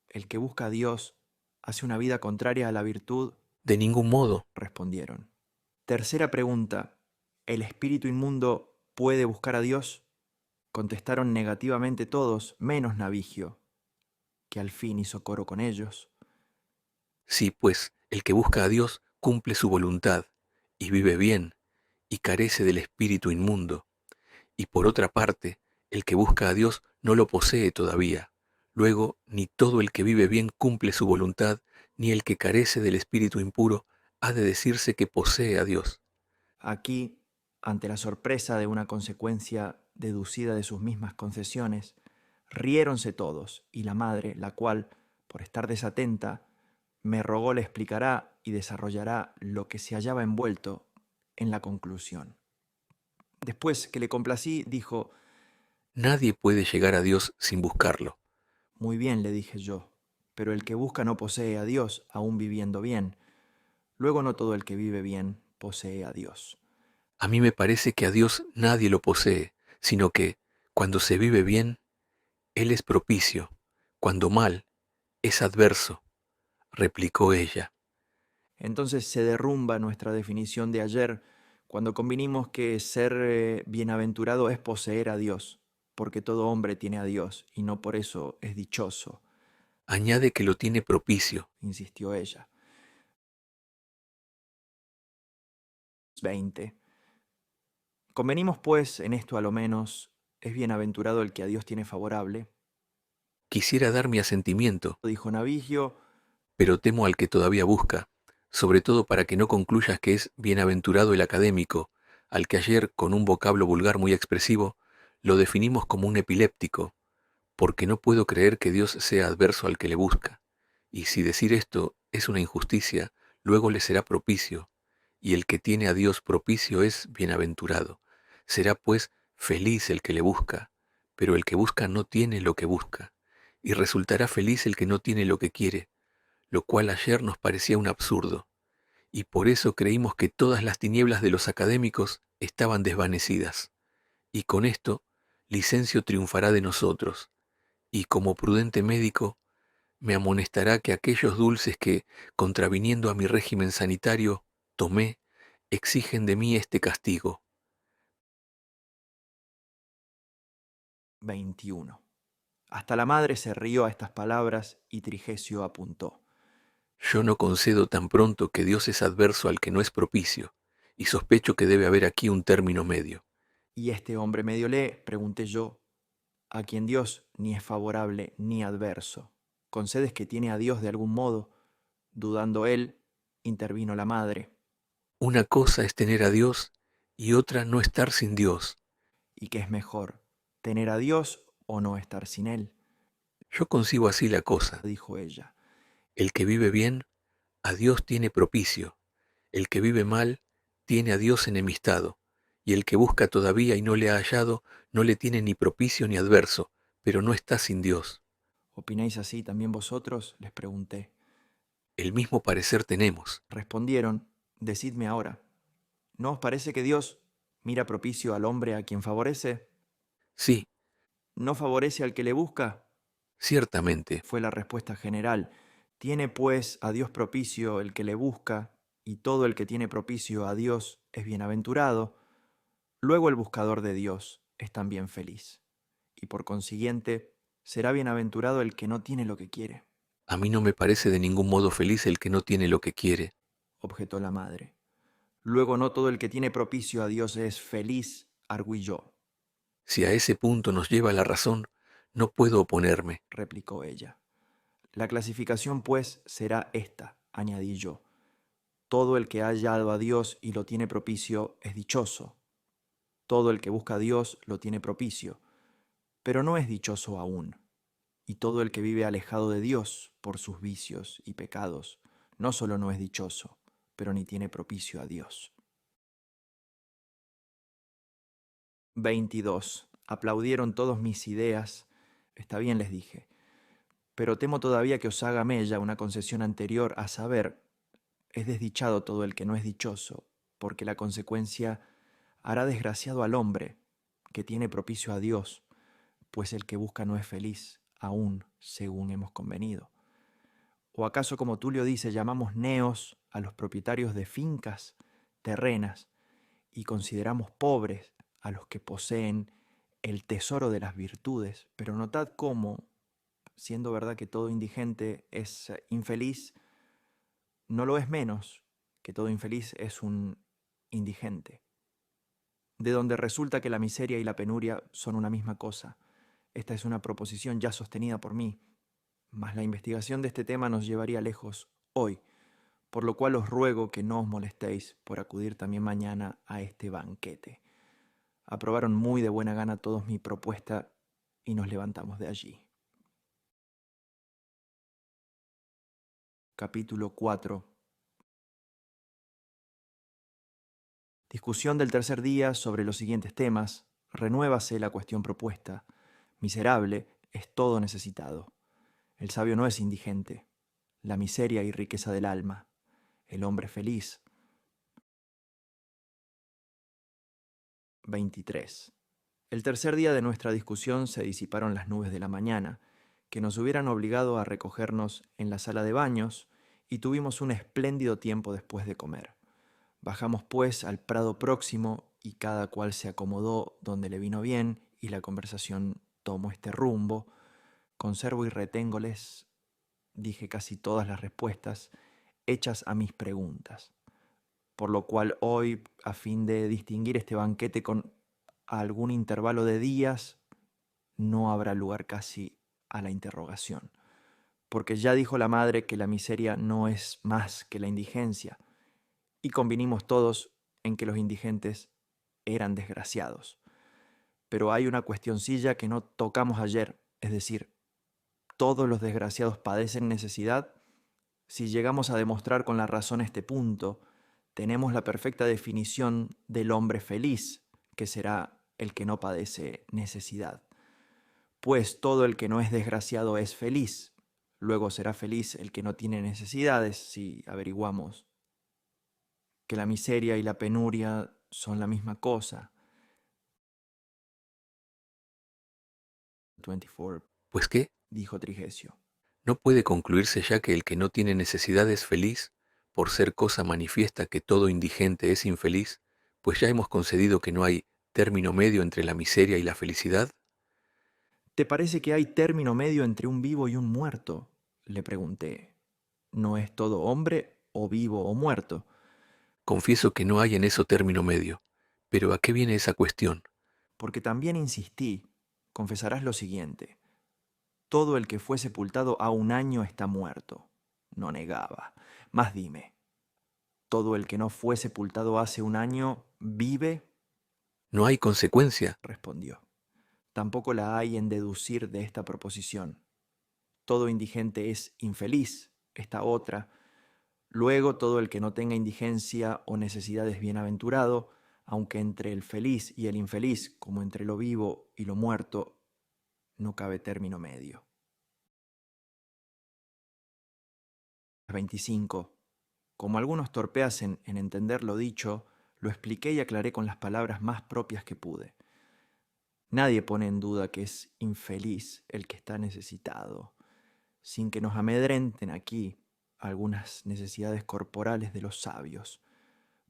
¿El que busca a Dios hace una vida contraria a la virtud? De ningún modo. Respondieron. Tercera pregunta. ¿El espíritu inmundo puede buscar a Dios? Contestaron negativamente todos, menos Navigio, que al fin hizo coro con ellos. Sí, pues, el que busca a Dios cumple su voluntad, y vive bien, y carece del espíritu inmundo. Y por otra parte, el que busca a Dios no lo posee todavía. Luego, ni todo el que vive bien cumple su voluntad, ni el que carece del espíritu impuro ha de decirse que posee a Dios. Aquí, ante la sorpresa de una consecuencia deducida de sus mismas concesiones, riéronse todos, y la madre, la cual, por estar desatenta, me rogó le explicará y desarrollará lo que se hallaba envuelto en la conclusión. Después que le complací, dijo: Nadie puede llegar a Dios sin buscarlo. muy bien, le dije yo, pero el que busca no posee a Dios, aún viviendo bien. Luego no todo el que vive bien posee a Dios. A mí me parece que a Dios nadie lo posee, sino que, cuando se vive bien, Él es propicio, cuando mal, es adverso, replicó ella. Entonces se derrumba nuestra definición de ayer cuando convinimos que ser bienaventurado es poseer a Dios, porque todo hombre tiene a Dios y no por eso es dichoso, Añade que lo tiene propicio. insistió ella. 20. Convenimos pues en esto a lo menos, es bienaventurado el que a Dios tiene favorable, Quisiera dar mi asentimiento, dijo Navigio, pero temo al que todavía busca, sobre todo para que no concluyas que es bienaventurado el académico, al que ayer, con un vocablo vulgar muy expresivo, lo definimos como un epiléptico, porque no puedo creer que Dios sea adverso al que le busca. Y si decir esto es una injusticia, luego le será propicio, y el que tiene a Dios propicio es bienaventurado. Será pues feliz el que le busca, pero el que busca no tiene lo que busca, y resultará feliz el que no tiene lo que quiere, lo cual ayer nos parecía un absurdo, y por eso creímos que todas las tinieblas de los académicos estaban desvanecidas. Y con esto, Licencio triunfará de nosotros, y como prudente médico, me amonestará que aquellos dulces que, contraviniendo a mi régimen sanitario, tomé, exigen de mí este castigo. 21. Hasta la madre se rió a estas palabras y Trigesio apuntó. Yo no concedo tan pronto que Dios es adverso al que no es propicio, y sospecho que debe haber aquí un término medio. ¿Y este hombre medio lee? Pregunté yo, a quien Dios ni es favorable ni adverso. ¿Concedes que tiene a Dios de algún modo? Dudando él, intervino la madre. Una cosa es tener a Dios y otra no estar sin Dios. ¿Y qué es mejor, tener a Dios o no estar sin él? Yo concibo así la cosa. Dijo ella. El que vive bien, a Dios tiene propicio. El que vive mal, tiene a Dios enemistado. Y el que busca todavía y no le ha hallado, no le tiene ni propicio ni adverso, pero no está sin Dios. ¿Opináis así también vosotros? Les pregunté. El mismo parecer tenemos. Respondieron, decidme ahora, ¿no os parece que Dios mira propicio al hombre a quien favorece? Sí, ¿No favorece al que le busca? ciertamente. Fue la respuesta general. Tiene pues a Dios propicio el que le busca, y todo el que tiene propicio a Dios es bienaventurado. Luego el buscador de Dios es también feliz. Y por consiguiente, será bienaventurado el que no tiene lo que quiere, A mí no me parece de ningún modo feliz el que no tiene lo que quiere. objetó la madre. Luego no todo el que tiene propicio a Dios es feliz, arguyó, Si a ese punto nos lleva la razón, no puedo oponerme. replicó ella. La clasificación, pues, será esta, añadí yo. Todo el que ha hallado a Dios y lo tiene propicio es dichoso. Todo el que busca a Dios lo tiene propicio, pero no es dichoso aún. Y todo el que vive alejado de Dios por sus vicios y pecados, no solo no es dichoso, pero ni tiene propicio a Dios. 22. Aplaudieron todos mis ideas. Está bien, les dije, pero temo todavía que os haga mella una concesión anterior, a saber, es desdichado todo el que no es dichoso, porque la consecuencia hará desgraciado al hombre que tiene propicio a Dios, pues el que busca no es feliz, aún según hemos convenido. ¿O acaso, como Tulio dice, llamamos neos a los propietarios de fincas terrenas y consideramos pobres a los que poseen el tesoro de las virtudes? Pero notad cómo, siendo verdad que todo indigente es infeliz, no lo es menos que todo infeliz es un indigente, de donde resulta que la miseria y la penuria son una misma cosa. Esta es una proposición ya sostenida por mí, mas la investigación de este tema nos llevaría lejos hoy, por lo cual os ruego que no os molestéis por acudir también mañana a este banquete. Aprobaron muy de buena gana todos mi propuesta y nos levantamos de allí. Capítulo 4. Discusión del tercer día sobre los siguientes temas. Renuévase la cuestión propuesta. Miserable es todo necesitado. El sabio no es indigente. La miseria y riqueza del alma. El hombre feliz. 23. El tercer día de nuestra discusión se disiparon las nubes de la mañana, que nos hubieran obligado a recogernos en la sala de baños, y tuvimos un espléndido tiempo después de comer. Bajamos pues al prado próximo y cada cual se acomodó donde le vino bien y la conversación tomó este rumbo. Conservo y reténgoles, dije casi todas las respuestas, hechas a mis preguntas. Por lo cual hoy, a fin de distinguir este banquete con algún intervalo de días, no habrá lugar casi a la interrogación. Porque ya dijo la madre que la miseria no es más que la indigencia, y convinimos todos en que los indigentes eran desgraciados. Pero hay una cuestioncilla que no tocamos ayer, es decir, ¿todos los desgraciados padecen necesidad? Si llegamos a demostrar con la razón este punto, tenemos la perfecta definición del hombre feliz, que será el que no padece necesidad. Pues todo el que no es desgraciado es feliz. Luego será feliz el que no tiene necesidades si averiguamos que la miseria y la penuria son la misma cosa. 24, ¿Pues qué? dijo Trigesio. ¿No puede concluirse ya que el que no tiene necesidad es feliz, por ser cosa manifiesta que todo indigente es infeliz, pues ya hemos concedido que no hay término medio entre la miseria y la felicidad? ¿Te parece que hay término medio entre un vivo y un muerto? Le pregunté. ¿No es todo hombre o vivo o muerto? Confieso que no hay en eso término medio. Pero ¿a qué viene esa cuestión? Porque también insistí. Confesarás lo siguiente. Todo el que fue sepultado a un año está muerto. No negaba. Mas dime, ¿todo el que no fue sepultado hace un año vive? No hay consecuencia. Respondió. Tampoco la hay en deducir de esta proposición. Todo indigente es infeliz, esta otra. Luego todo el que no tenga indigencia o necesidad es bienaventurado, aunque entre el feliz y el infeliz, como entre lo vivo y lo muerto, no cabe término medio. 25. Como algunos torpeasen en entender lo dicho, lo expliqué y aclaré con las palabras más propias que pude. Nadie pone en duda que es infeliz el que está necesitado, sin que nos amedrenten aquí algunas necesidades corporales de los sabios,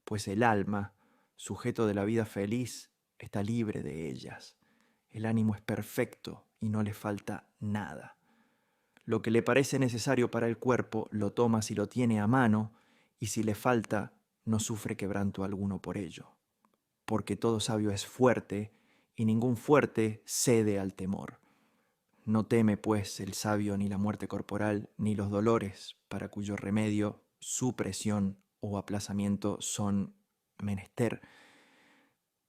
pues el alma, sujeto de la vida feliz, está libre de ellas. El ánimo es perfecto y no le falta nada. Lo que le parece necesario para el cuerpo lo toma si lo tiene a mano, y si le falta, no sufre quebranto alguno por ello. Porque todo sabio es fuerte, y ningún fuerte cede al temor. No teme, pues, el sabio ni la muerte corporal, ni los dolores, para cuyo remedio, supresión o aplazamiento son menester,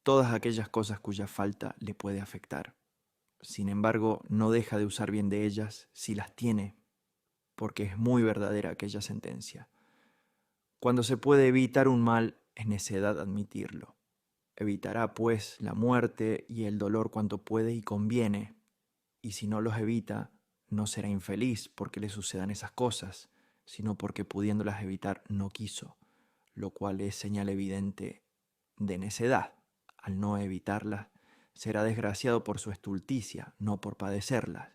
todas aquellas cosas cuya falta le puede afectar. Sin embargo, no deja de usar bien de ellas si las tiene, porque es muy verdadera aquella sentencia. Cuando se puede evitar un mal, es necedad admitirlo. Evitará, pues, la muerte y el dolor cuanto puede y conviene, y si no los evita, no será infeliz porque le sucedan esas cosas, sino porque pudiéndolas evitar no quiso, lo cual es señal evidente de necedad. Al no evitarlas, será desgraciado por su estulticia, no por padecerlas.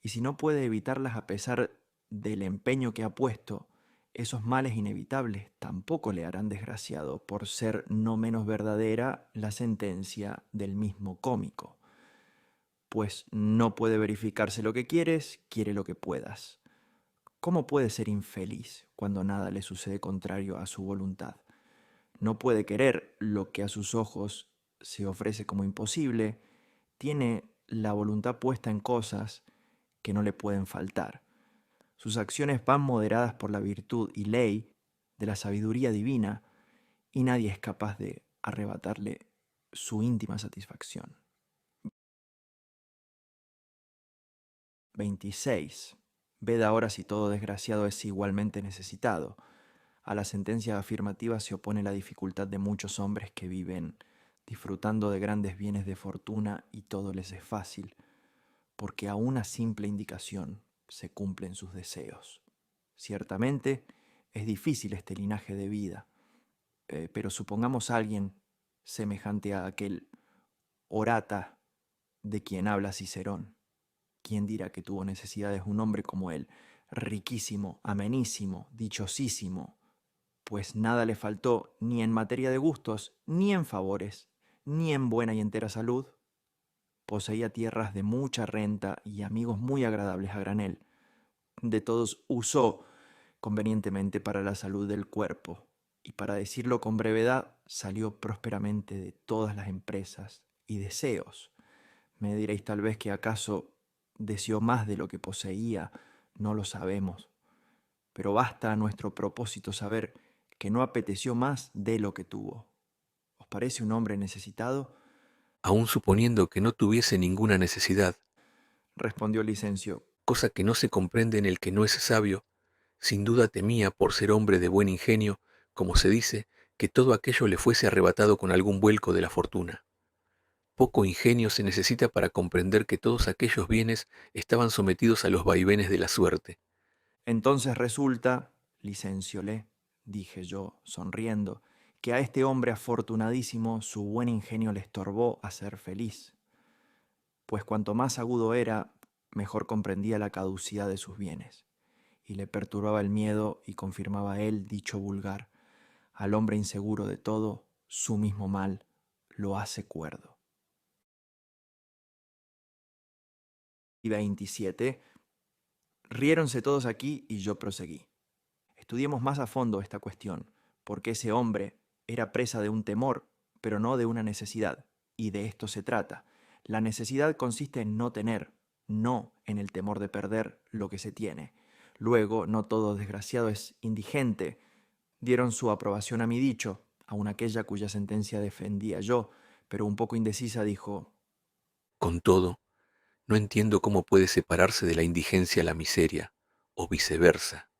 Y si no puede evitarlas a pesar del empeño que ha puesto, esos males inevitables tampoco le harán desgraciado por ser no menos verdadera la sentencia del mismo cómico. Pues no puede verificarse lo que quieres, quiere lo que puedas. ¿Cómo puede ser infeliz cuando nada le sucede contrario a su voluntad? No puede querer lo que a sus ojos se ofrece como imposible, tiene la voluntad puesta en cosas que no le pueden faltar. Sus acciones van moderadas por la virtud y ley de la sabiduría divina, y nadie es capaz de arrebatarle su íntima satisfacción. 26. Ved ahora si todo desgraciado es igualmente necesitado. A la sentencia afirmativa se opone la dificultad de muchos hombres que viven disfrutando de grandes bienes de fortuna y todo les es fácil, porque a una simple indicación se cumplen sus deseos. Ciertamente es difícil este linaje de vida, pero supongamos a alguien semejante a aquel Orata de quien habla Cicerón. ¿Quién dirá que tuvo necesidades un hombre como él, riquísimo, amenísimo, dichosísimo? Pues nada le faltó ni en materia de gustos, ni en favores, ni en buena y entera salud. Poseía tierras de mucha renta y amigos muy agradables a granel. De todos usó convenientemente para la salud del cuerpo, y para decirlo con brevedad, salió prósperamente de todas las empresas y deseos. Me diréis tal vez que acaso deseó más de lo que poseía, no lo sabemos, pero basta a nuestro propósito saber que no apeteció más de lo que tuvo. ¿Os parece un hombre necesitado? Aun suponiendo que no tuviese ninguna necesidad, Respondió Licencio. cosa que no se comprende en el que no es sabio, sin duda temía, por ser hombre de buen ingenio, como se dice, que todo aquello le fuese arrebatado con algún vuelco de la fortuna. Poco ingenio se necesita para comprender que todos aquellos bienes estaban sometidos a los vaivenes de la suerte, Entonces resulta, licencióle, dije yo, sonriendo, que a este hombre afortunadísimo su buen ingenio le estorbó a ser feliz, pues cuanto más agudo era, mejor comprendía la caducidad de sus bienes, y le perturbaba el miedo y confirmaba él dicho vulgar: al hombre inseguro de todo, su mismo mal lo hace cuerdo. Y 27. Riéronse todos aquí y yo proseguí. Estudiemos más a fondo esta cuestión, porque ese hombre era presa de un temor, pero no de una necesidad, y de esto se trata. La necesidad consiste en no tener, no en el temor de perder lo que se tiene. Luego, no todo desgraciado es indigente. Dieron su aprobación a mi dicho, aun aquella cuya sentencia defendía yo, pero un poco indecisa dijo: Con todo, no entiendo cómo puede separarse de la indigencia la miseria, o viceversa,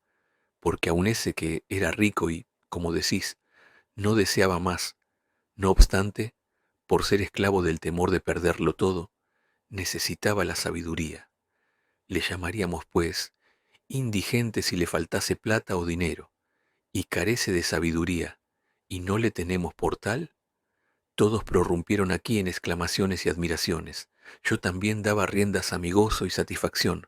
porque aun ese que era rico y, como decís, no deseaba más, no obstante, por ser esclavo del temor de perderlo todo, necesitaba la sabiduría. Le llamaríamos, pues, indigente si le faltase plata o dinero, y carece de sabiduría, y no le tenemos por tal. Todos prorrumpieron aquí en exclamaciones y admiraciones. Yo también daba riendas a mi gozo y satisfacción,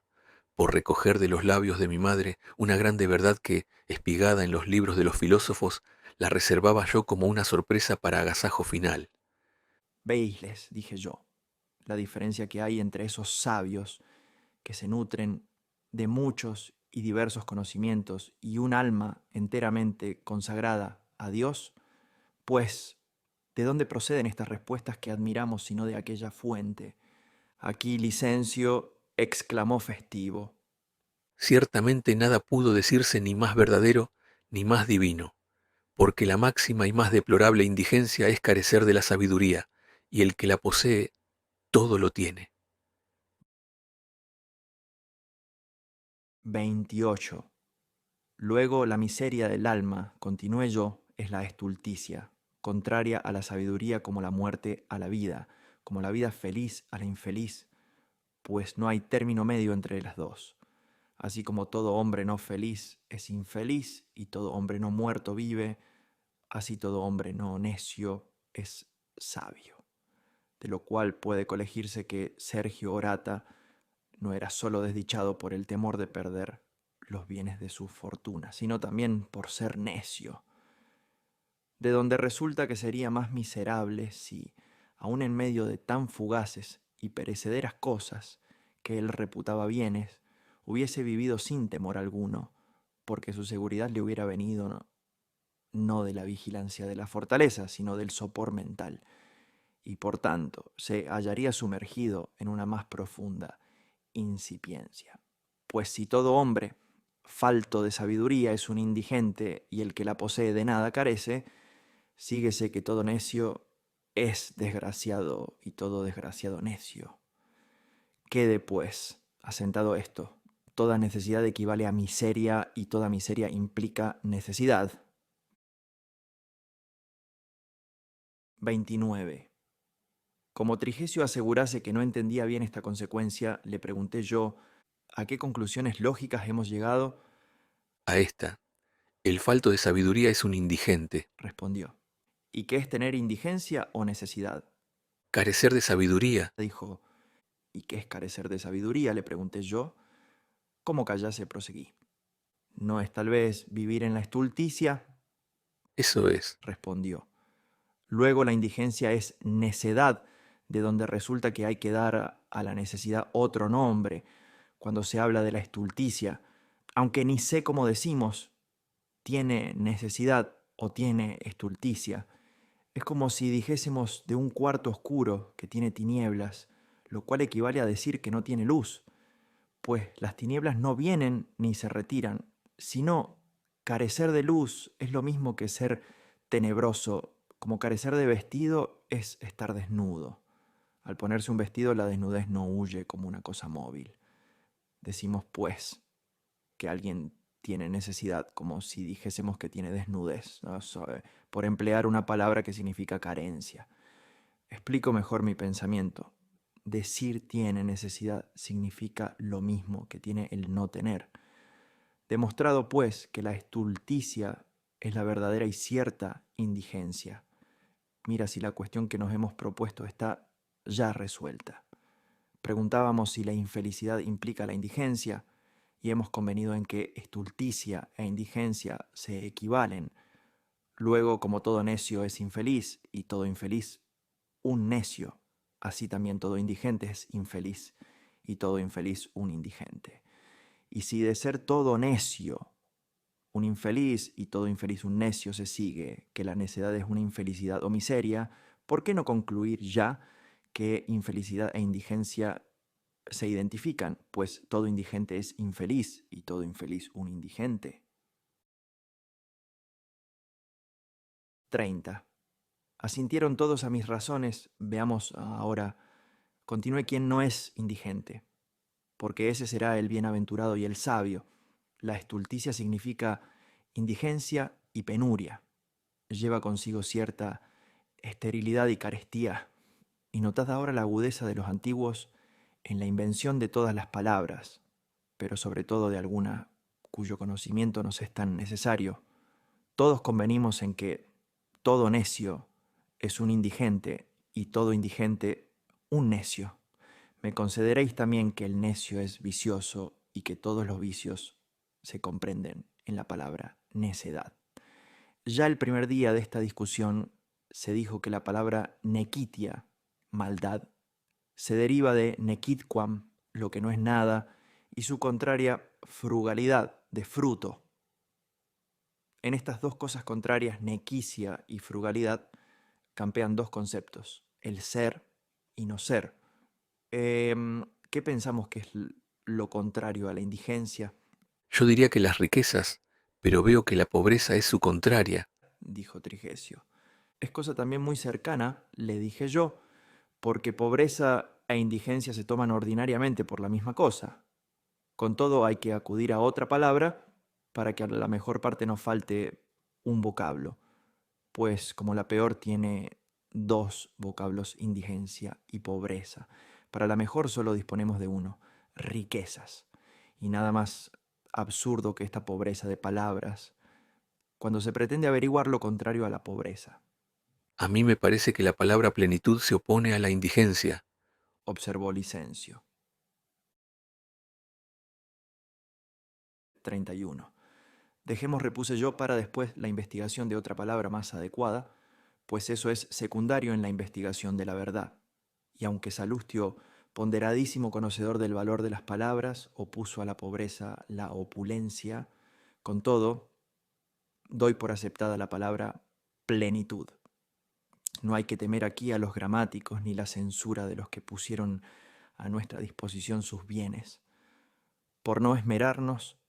por recoger de los labios de mi madre una grande verdad que, espigada en los libros de los filósofos, la reservaba yo como una sorpresa para agasajo final. veisles, dije yo, la diferencia que hay entre esos sabios que se nutren de muchos y diversos conocimientos y un alma enteramente consagrada a Dios, pues, ¿de dónde proceden estas respuestas que admiramos sino de aquella fuente? Aquí Licencio exclamó festivo: Ciertamente nada pudo decirse ni más verdadero ni más divino, porque la máxima y más deplorable indigencia es carecer de la sabiduría, y el que la posee todo lo tiene. 28. Luego la miseria del alma, continué yo, es la estulticia, contraria a la sabiduría como la muerte a la vida, como la vida feliz a la infeliz, pues no hay término medio entre las dos. Así como todo hombre no feliz es infeliz y todo hombre no muerto vive, así todo hombre no necio es sabio. De lo cual puede colegirse que Sergio Orata no era solo desdichado por el temor de perder los bienes de su fortuna, sino también por ser necio, de donde resulta que sería más miserable si, aun en medio de tan fugaces y perecederas cosas que él reputaba bienes, hubiese vivido sin temor alguno, porque su seguridad le hubiera venido no de la vigilancia de la fortaleza, sino del sopor mental, y por tanto se hallaría sumergido en una más profunda incipiencia. Pues si todo hombre falto de sabiduría es un indigente y el que la posee de nada carece, síguese que todo necio es desgraciado y todo desgraciado necio. Quede pues asentado esto: toda necesidad equivale a miseria y toda miseria implica necesidad. 29. Como Trigesio asegurase que no entendía bien esta consecuencia, le pregunté yo: ¿a qué conclusiones lógicas hemos llegado? A esta, el falto de sabiduría es un indigente. Respondió. ¿Y qué es tener indigencia o necesidad? Carecer de sabiduría, Dijo. ¿Y qué es carecer de sabiduría? Le pregunté yo. Como callase, proseguí. ¿No es tal vez vivir en la estulticia? eso es. Respondió. Luego la indigencia es necedad, de donde resulta que hay que dar a la necesidad otro nombre cuando se habla de la estulticia, aunque ni sé cómo decimos, tiene necesidad o tiene estulticia. Es como si dijésemos de un cuarto oscuro que tiene tinieblas, lo cual equivale a decir que no tiene luz, pues las tinieblas no vienen ni se retiran, sino carecer de luz es lo mismo que ser tenebroso, como carecer de vestido es estar desnudo. Al ponerse un vestido la desnudez no huye como una cosa móvil. Decimos, pues, que alguien tiene necesidad, como si dijésemos que tiene desnudez, ¿no? Por emplear una palabra que significa carencia. Explico mejor mi pensamiento. Decir tiene necesidad significa lo mismo que tiene el no tener. Demostrado, pues, que la estulticia es la verdadera y cierta indigencia. Mira si la cuestión que nos hemos propuesto está ya resuelta. Preguntábamos si la infelicidad implica la indigencia, y hemos convenido en que estulticia e indigencia se equivalen. Luego, como todo necio es infeliz, y todo infeliz un necio, así también todo indigente es infeliz, y todo infeliz un indigente. Y si de ser todo necio un infeliz y todo infeliz un necio se sigue que la necedad es una infelicidad o miseria, ¿por qué no concluir ya que infelicidad e indigencia se identifican? Pues todo indigente es infeliz y todo infeliz un indigente. 30. Asintieron todos a mis razones. Veamos ahora. Continúe quien no es indigente, porque ese será el bienaventurado y el sabio. La estulticia significa indigencia y penuria. Lleva consigo cierta esterilidad y carestía. Y notad ahora la agudeza de los antiguos en la invención de todas las palabras, pero sobre todo de alguna cuyo conocimiento nos es tan necesario. Todos convenimos en que todo necio es un indigente y todo indigente un necio. Me concederéis también que el necio es vicioso y que todos los vicios se comprenden en la palabra necedad. Ya el primer día de esta discusión se dijo que la palabra nequitia, maldad, se deriva de nequitquam, lo que no es nada, y su contraria, frugalidad, de fruto. En estas dos cosas contrarias, nequicia y frugalidad, campean dos conceptos, el ser y no ser. ¿Qué pensamos que es lo contrario a la indigencia? Yo diría que las riquezas, pero veo que la pobreza es su contraria. Dijo Trigesio. Es cosa también muy cercana, le dije yo, porque pobreza e indigencia se toman ordinariamente por la misma cosa. Con todo hay que acudir a otra palabra para que a la mejor parte nos falte un vocablo, pues como la peor tiene dos vocablos, indigencia y pobreza. Para la mejor solo disponemos de uno, riquezas. Y nada más absurdo que esta pobreza de palabras, cuando se pretende averiguar lo contrario a la pobreza, A mí me parece que la palabra plenitud se opone a la indigencia. observó Licencio. 31. Dejemos, repuse yo, para después la investigación de otra palabra más adecuada, pues eso es secundario en la investigación de la verdad. Y aunque Salustio, ponderadísimo conocedor del valor de las palabras, opuso a la pobreza la opulencia, con todo, doy por aceptada la palabra plenitud. No hay que temer aquí a los gramáticos ni la censura de los que pusieron a nuestra disposición sus bienes, por no esmerarnos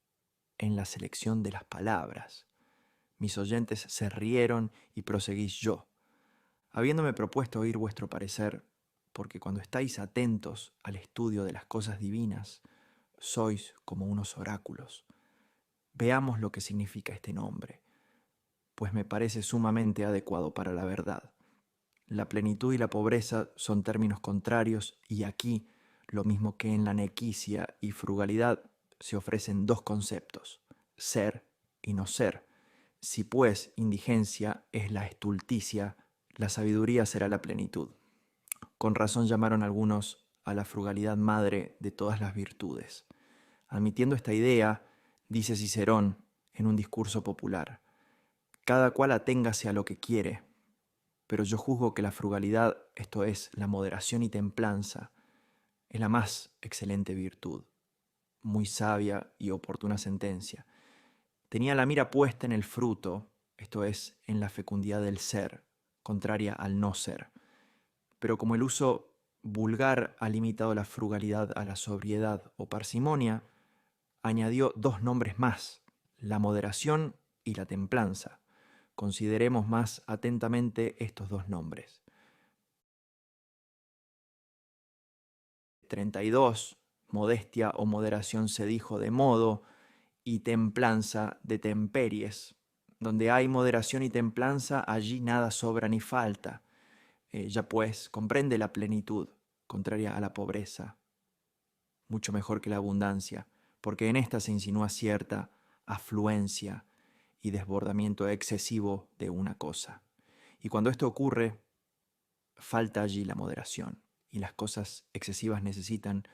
en la selección de las palabras. Mis oyentes se rieron y proseguí yo, habiéndome propuesto oír vuestro parecer, porque cuando estáis atentos al estudio de las cosas divinas, sois como unos oráculos. Veamos lo que significa este nombre, pues me parece sumamente adecuado para la verdad. La plenitud y la pobreza son términos contrarios y aquí, lo mismo que en la nequicia y frugalidad, se ofrecen dos conceptos, ser y no ser. Si pues indigencia es la estulticia, la sabiduría será la plenitud. Con razón llamaron algunos a la frugalidad madre de todas las virtudes. Admitiendo esta idea, dice Cicerón en un discurso popular, cada cual aténgase a lo que quiere, pero yo juzgo que la frugalidad, esto es, la moderación y templanza, es la más excelente virtud. Muy sabia y oportuna sentencia. Tenía la mira puesta en el fruto, esto es, en la fecundidad del ser, contraria al no ser. Pero como el uso vulgar ha limitado la frugalidad a la sobriedad o parsimonia, añadió dos nombres más, la moderación y la templanza. Consideremos más atentamente estos dos nombres. 32. Modestia o moderación se dijo de modo, y templanza de temperies. Donde hay moderación y templanza, allí nada sobra ni falta. Ya pues, comprende la plenitud, contraria a la pobreza, mucho mejor que la abundancia, porque en esta se insinúa cierta afluencia y desbordamiento excesivo de una cosa. Y cuando esto ocurre, falta allí la moderación, y las cosas excesivas necesitan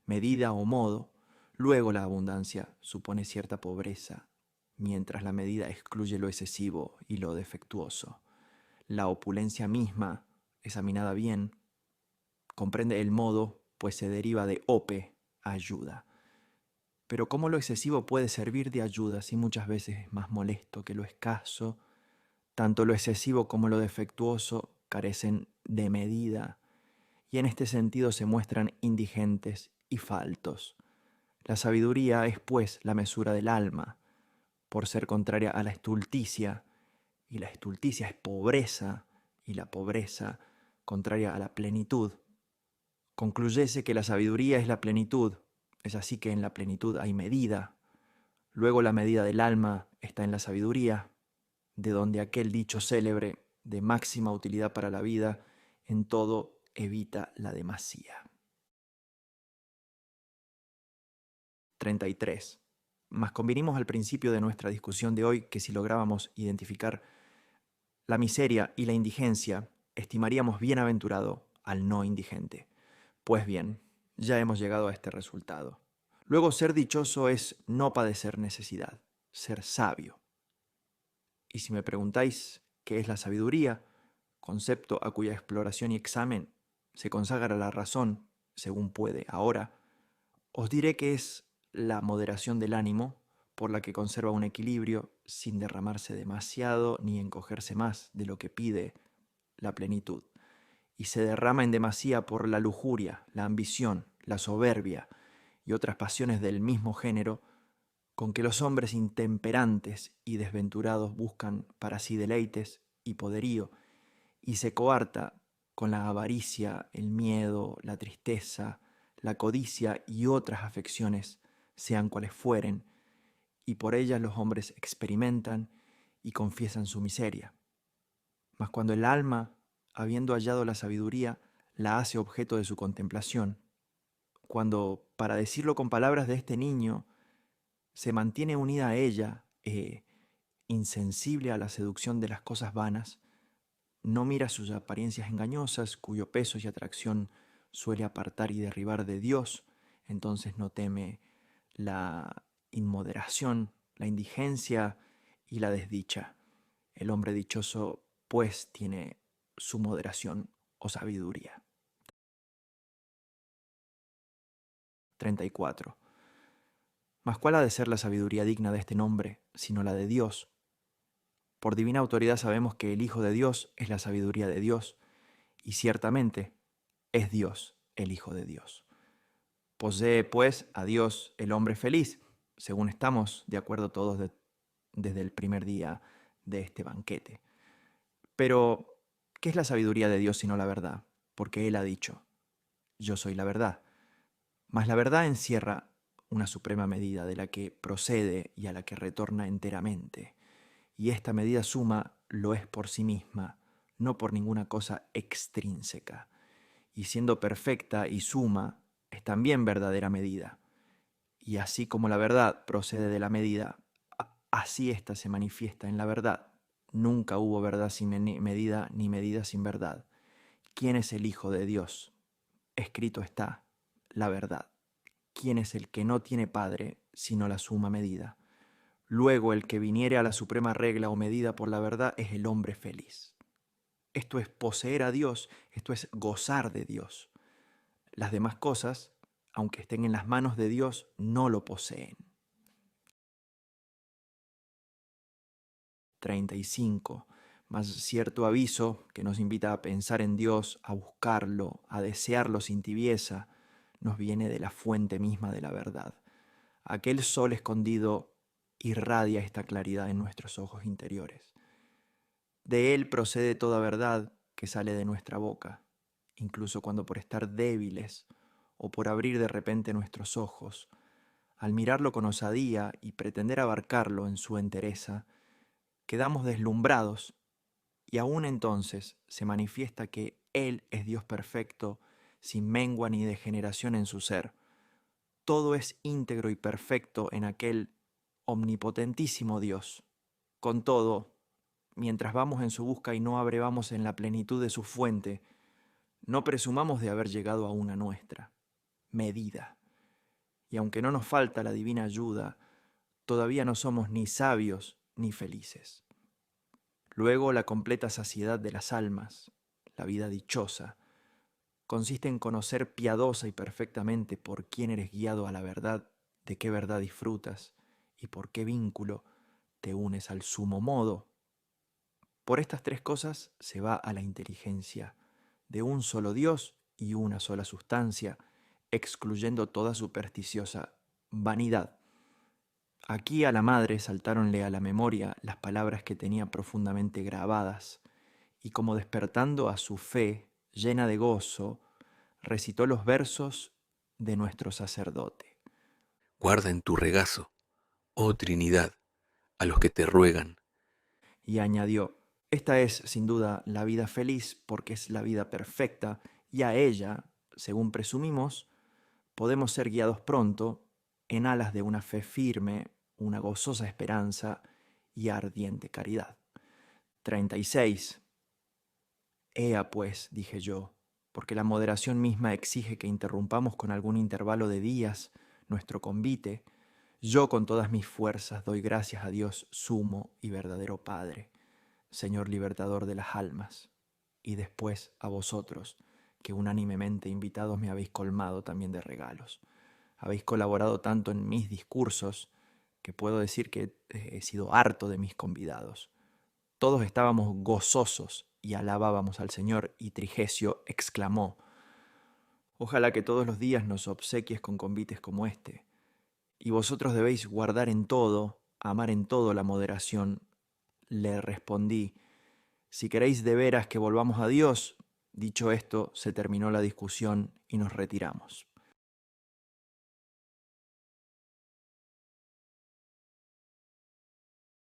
medida o modo. Luego la abundancia supone cierta pobreza, mientras la medida excluye lo excesivo y lo defectuoso. La opulencia misma, examinada bien, comprende el modo, pues se deriva de ope, ayuda. Pero ¿cómo lo excesivo puede servir de ayuda si muchas veces es más molesto que lo escaso? Tanto lo excesivo como lo defectuoso carecen de medida y en este sentido se muestran indigentes y faltos. La sabiduría es, pues, la mesura del alma, por ser contraria a la estulticia, y la estulticia es pobreza, y la pobreza contraria a la plenitud. Concluyese que la sabiduría es la plenitud, es así que en la plenitud hay medida. Luego la medida del alma está en la sabiduría, de donde aquel dicho célebre de máxima utilidad para la vida, en todo evita la demasía. 33. Mas convinimos al principio de nuestra discusión de hoy que si lográbamos identificar la miseria y la indigencia, estimaríamos bienaventurado al no indigente. Pues bien, ya hemos llegado a este resultado. Luego, ser dichoso es no padecer necesidad, ser sabio. Y si me preguntáis qué es la sabiduría, concepto a cuya exploración y examen se consagra la razón, según puede ahora, os diré que es la moderación del ánimo, por la que conserva un equilibrio sin derramarse demasiado ni encogerse más de lo que pide la plenitud, y se derrama en demasía por la lujuria, la ambición, la soberbia y otras pasiones del mismo género, con que los hombres intemperantes y desventurados buscan para sí deleites y poderío, y se coarta con la avaricia, el miedo, la tristeza, la codicia y otras afecciones, sean cuales fueren, y por ellas los hombres experimentan y confiesan su miseria. Mas cuando el alma, habiendo hallado la sabiduría, la hace objeto de su contemplación, cuando, para decirlo con palabras de este niño, se mantiene unida a ella, insensible a la seducción de las cosas vanas, no mira sus apariencias engañosas, cuyo peso y atracción suele apartar y derribar de Dios, entonces no teme la inmoderación, la indigencia y la desdicha. El hombre dichoso, pues, tiene su moderación o sabiduría. 34. Mas ¿cuál ha de ser la sabiduría digna de este nombre, sino la de Dios? Por divina autoridad sabemos que el Hijo de Dios es la sabiduría de Dios, y ciertamente es Dios el Hijo de Dios. Posee, pues, a Dios el hombre feliz, según estamos de acuerdo todos desde el primer día de este banquete. Pero, ¿qué es la sabiduría de Dios sino la verdad? Porque Él ha dicho, yo soy la verdad. Mas la verdad encierra una suprema medida de la que procede y a la que retorna enteramente. Y esta medida suma lo es por sí misma, no por ninguna cosa extrínseca. Y siendo perfecta y suma, es también verdadera medida. Y así como la verdad procede de la medida, así ésta se manifiesta en la verdad. Nunca hubo verdad sin medida, ni medida sin verdad. ¿Quién es el Hijo de Dios? Escrito está, la verdad. ¿Quién es el que no tiene Padre, sino la suma medida? Luego el que viniere a la suprema regla o medida por la verdad es el hombre feliz. Esto es poseer a Dios, esto es gozar de Dios. Las demás cosas, aunque estén en las manos de Dios, no lo poseen. 35. Mas cierto aviso que nos invita a pensar en Dios, a buscarlo, a desearlo sin tibieza, nos viene de la fuente misma de la verdad. Aquel sol escondido irradia esta claridad en nuestros ojos interiores. De él procede toda verdad que sale de nuestra boca, incluso cuando por estar débiles o por abrir de repente nuestros ojos, al mirarlo con osadía y pretender abarcarlo en su entereza, quedamos deslumbrados y aún entonces se manifiesta que Él es Dios perfecto, sin mengua ni degeneración en su ser. Todo es íntegro y perfecto en aquel omnipotentísimo Dios. Con todo, mientras vamos en su busca y no abrevamos en la plenitud de su fuente, no presumamos de haber llegado a una nuestra medida. Y aunque no nos falta la divina ayuda, todavía no somos ni sabios ni felices. Luego, la completa saciedad de las almas, la vida dichosa, consiste en conocer piadosa y perfectamente por quién eres guiado a la verdad, de qué verdad disfrutas y por qué vínculo te unes al sumo modo. Por estas tres cosas se va a la inteligencia de un solo Dios y una sola sustancia, excluyendo toda supersticiosa vanidad. Aquí a la madre saltáronle a la memoria las palabras que tenía profundamente grabadas, y como despertando a su fe llena de gozo, recitó los versos de nuestro sacerdote. Guarda en tu regazo, oh Trinidad, a los que te ruegan. Y añadió, esta es sin duda la vida feliz porque es la vida perfecta, y a ella, según presumimos, podemos ser guiados pronto en alas de una fe firme, una gozosa esperanza y ardiente caridad. 36. Ea pues, dije yo, porque la moderación misma exige que interrumpamos con algún intervalo de días nuestro convite, yo con todas mis fuerzas doy gracias a Dios sumo y verdadero Padre, Señor libertador de las almas, y después a vosotros, que unánimemente invitados me habéis colmado también de regalos. Habéis colaborado tanto en mis discursos que puedo decir que he sido harto de mis convidados. Todos estábamos gozosos y alabábamos al Señor, y Trigesio exclamó, ojalá que todos los días nos obsequies con convites como este. Y vosotros debéis guardar en todo, amar en todo la moderación. Le respondí, si queréis de veras que volvamos a Dios. Dicho esto, se terminó la discusión y nos retiramos.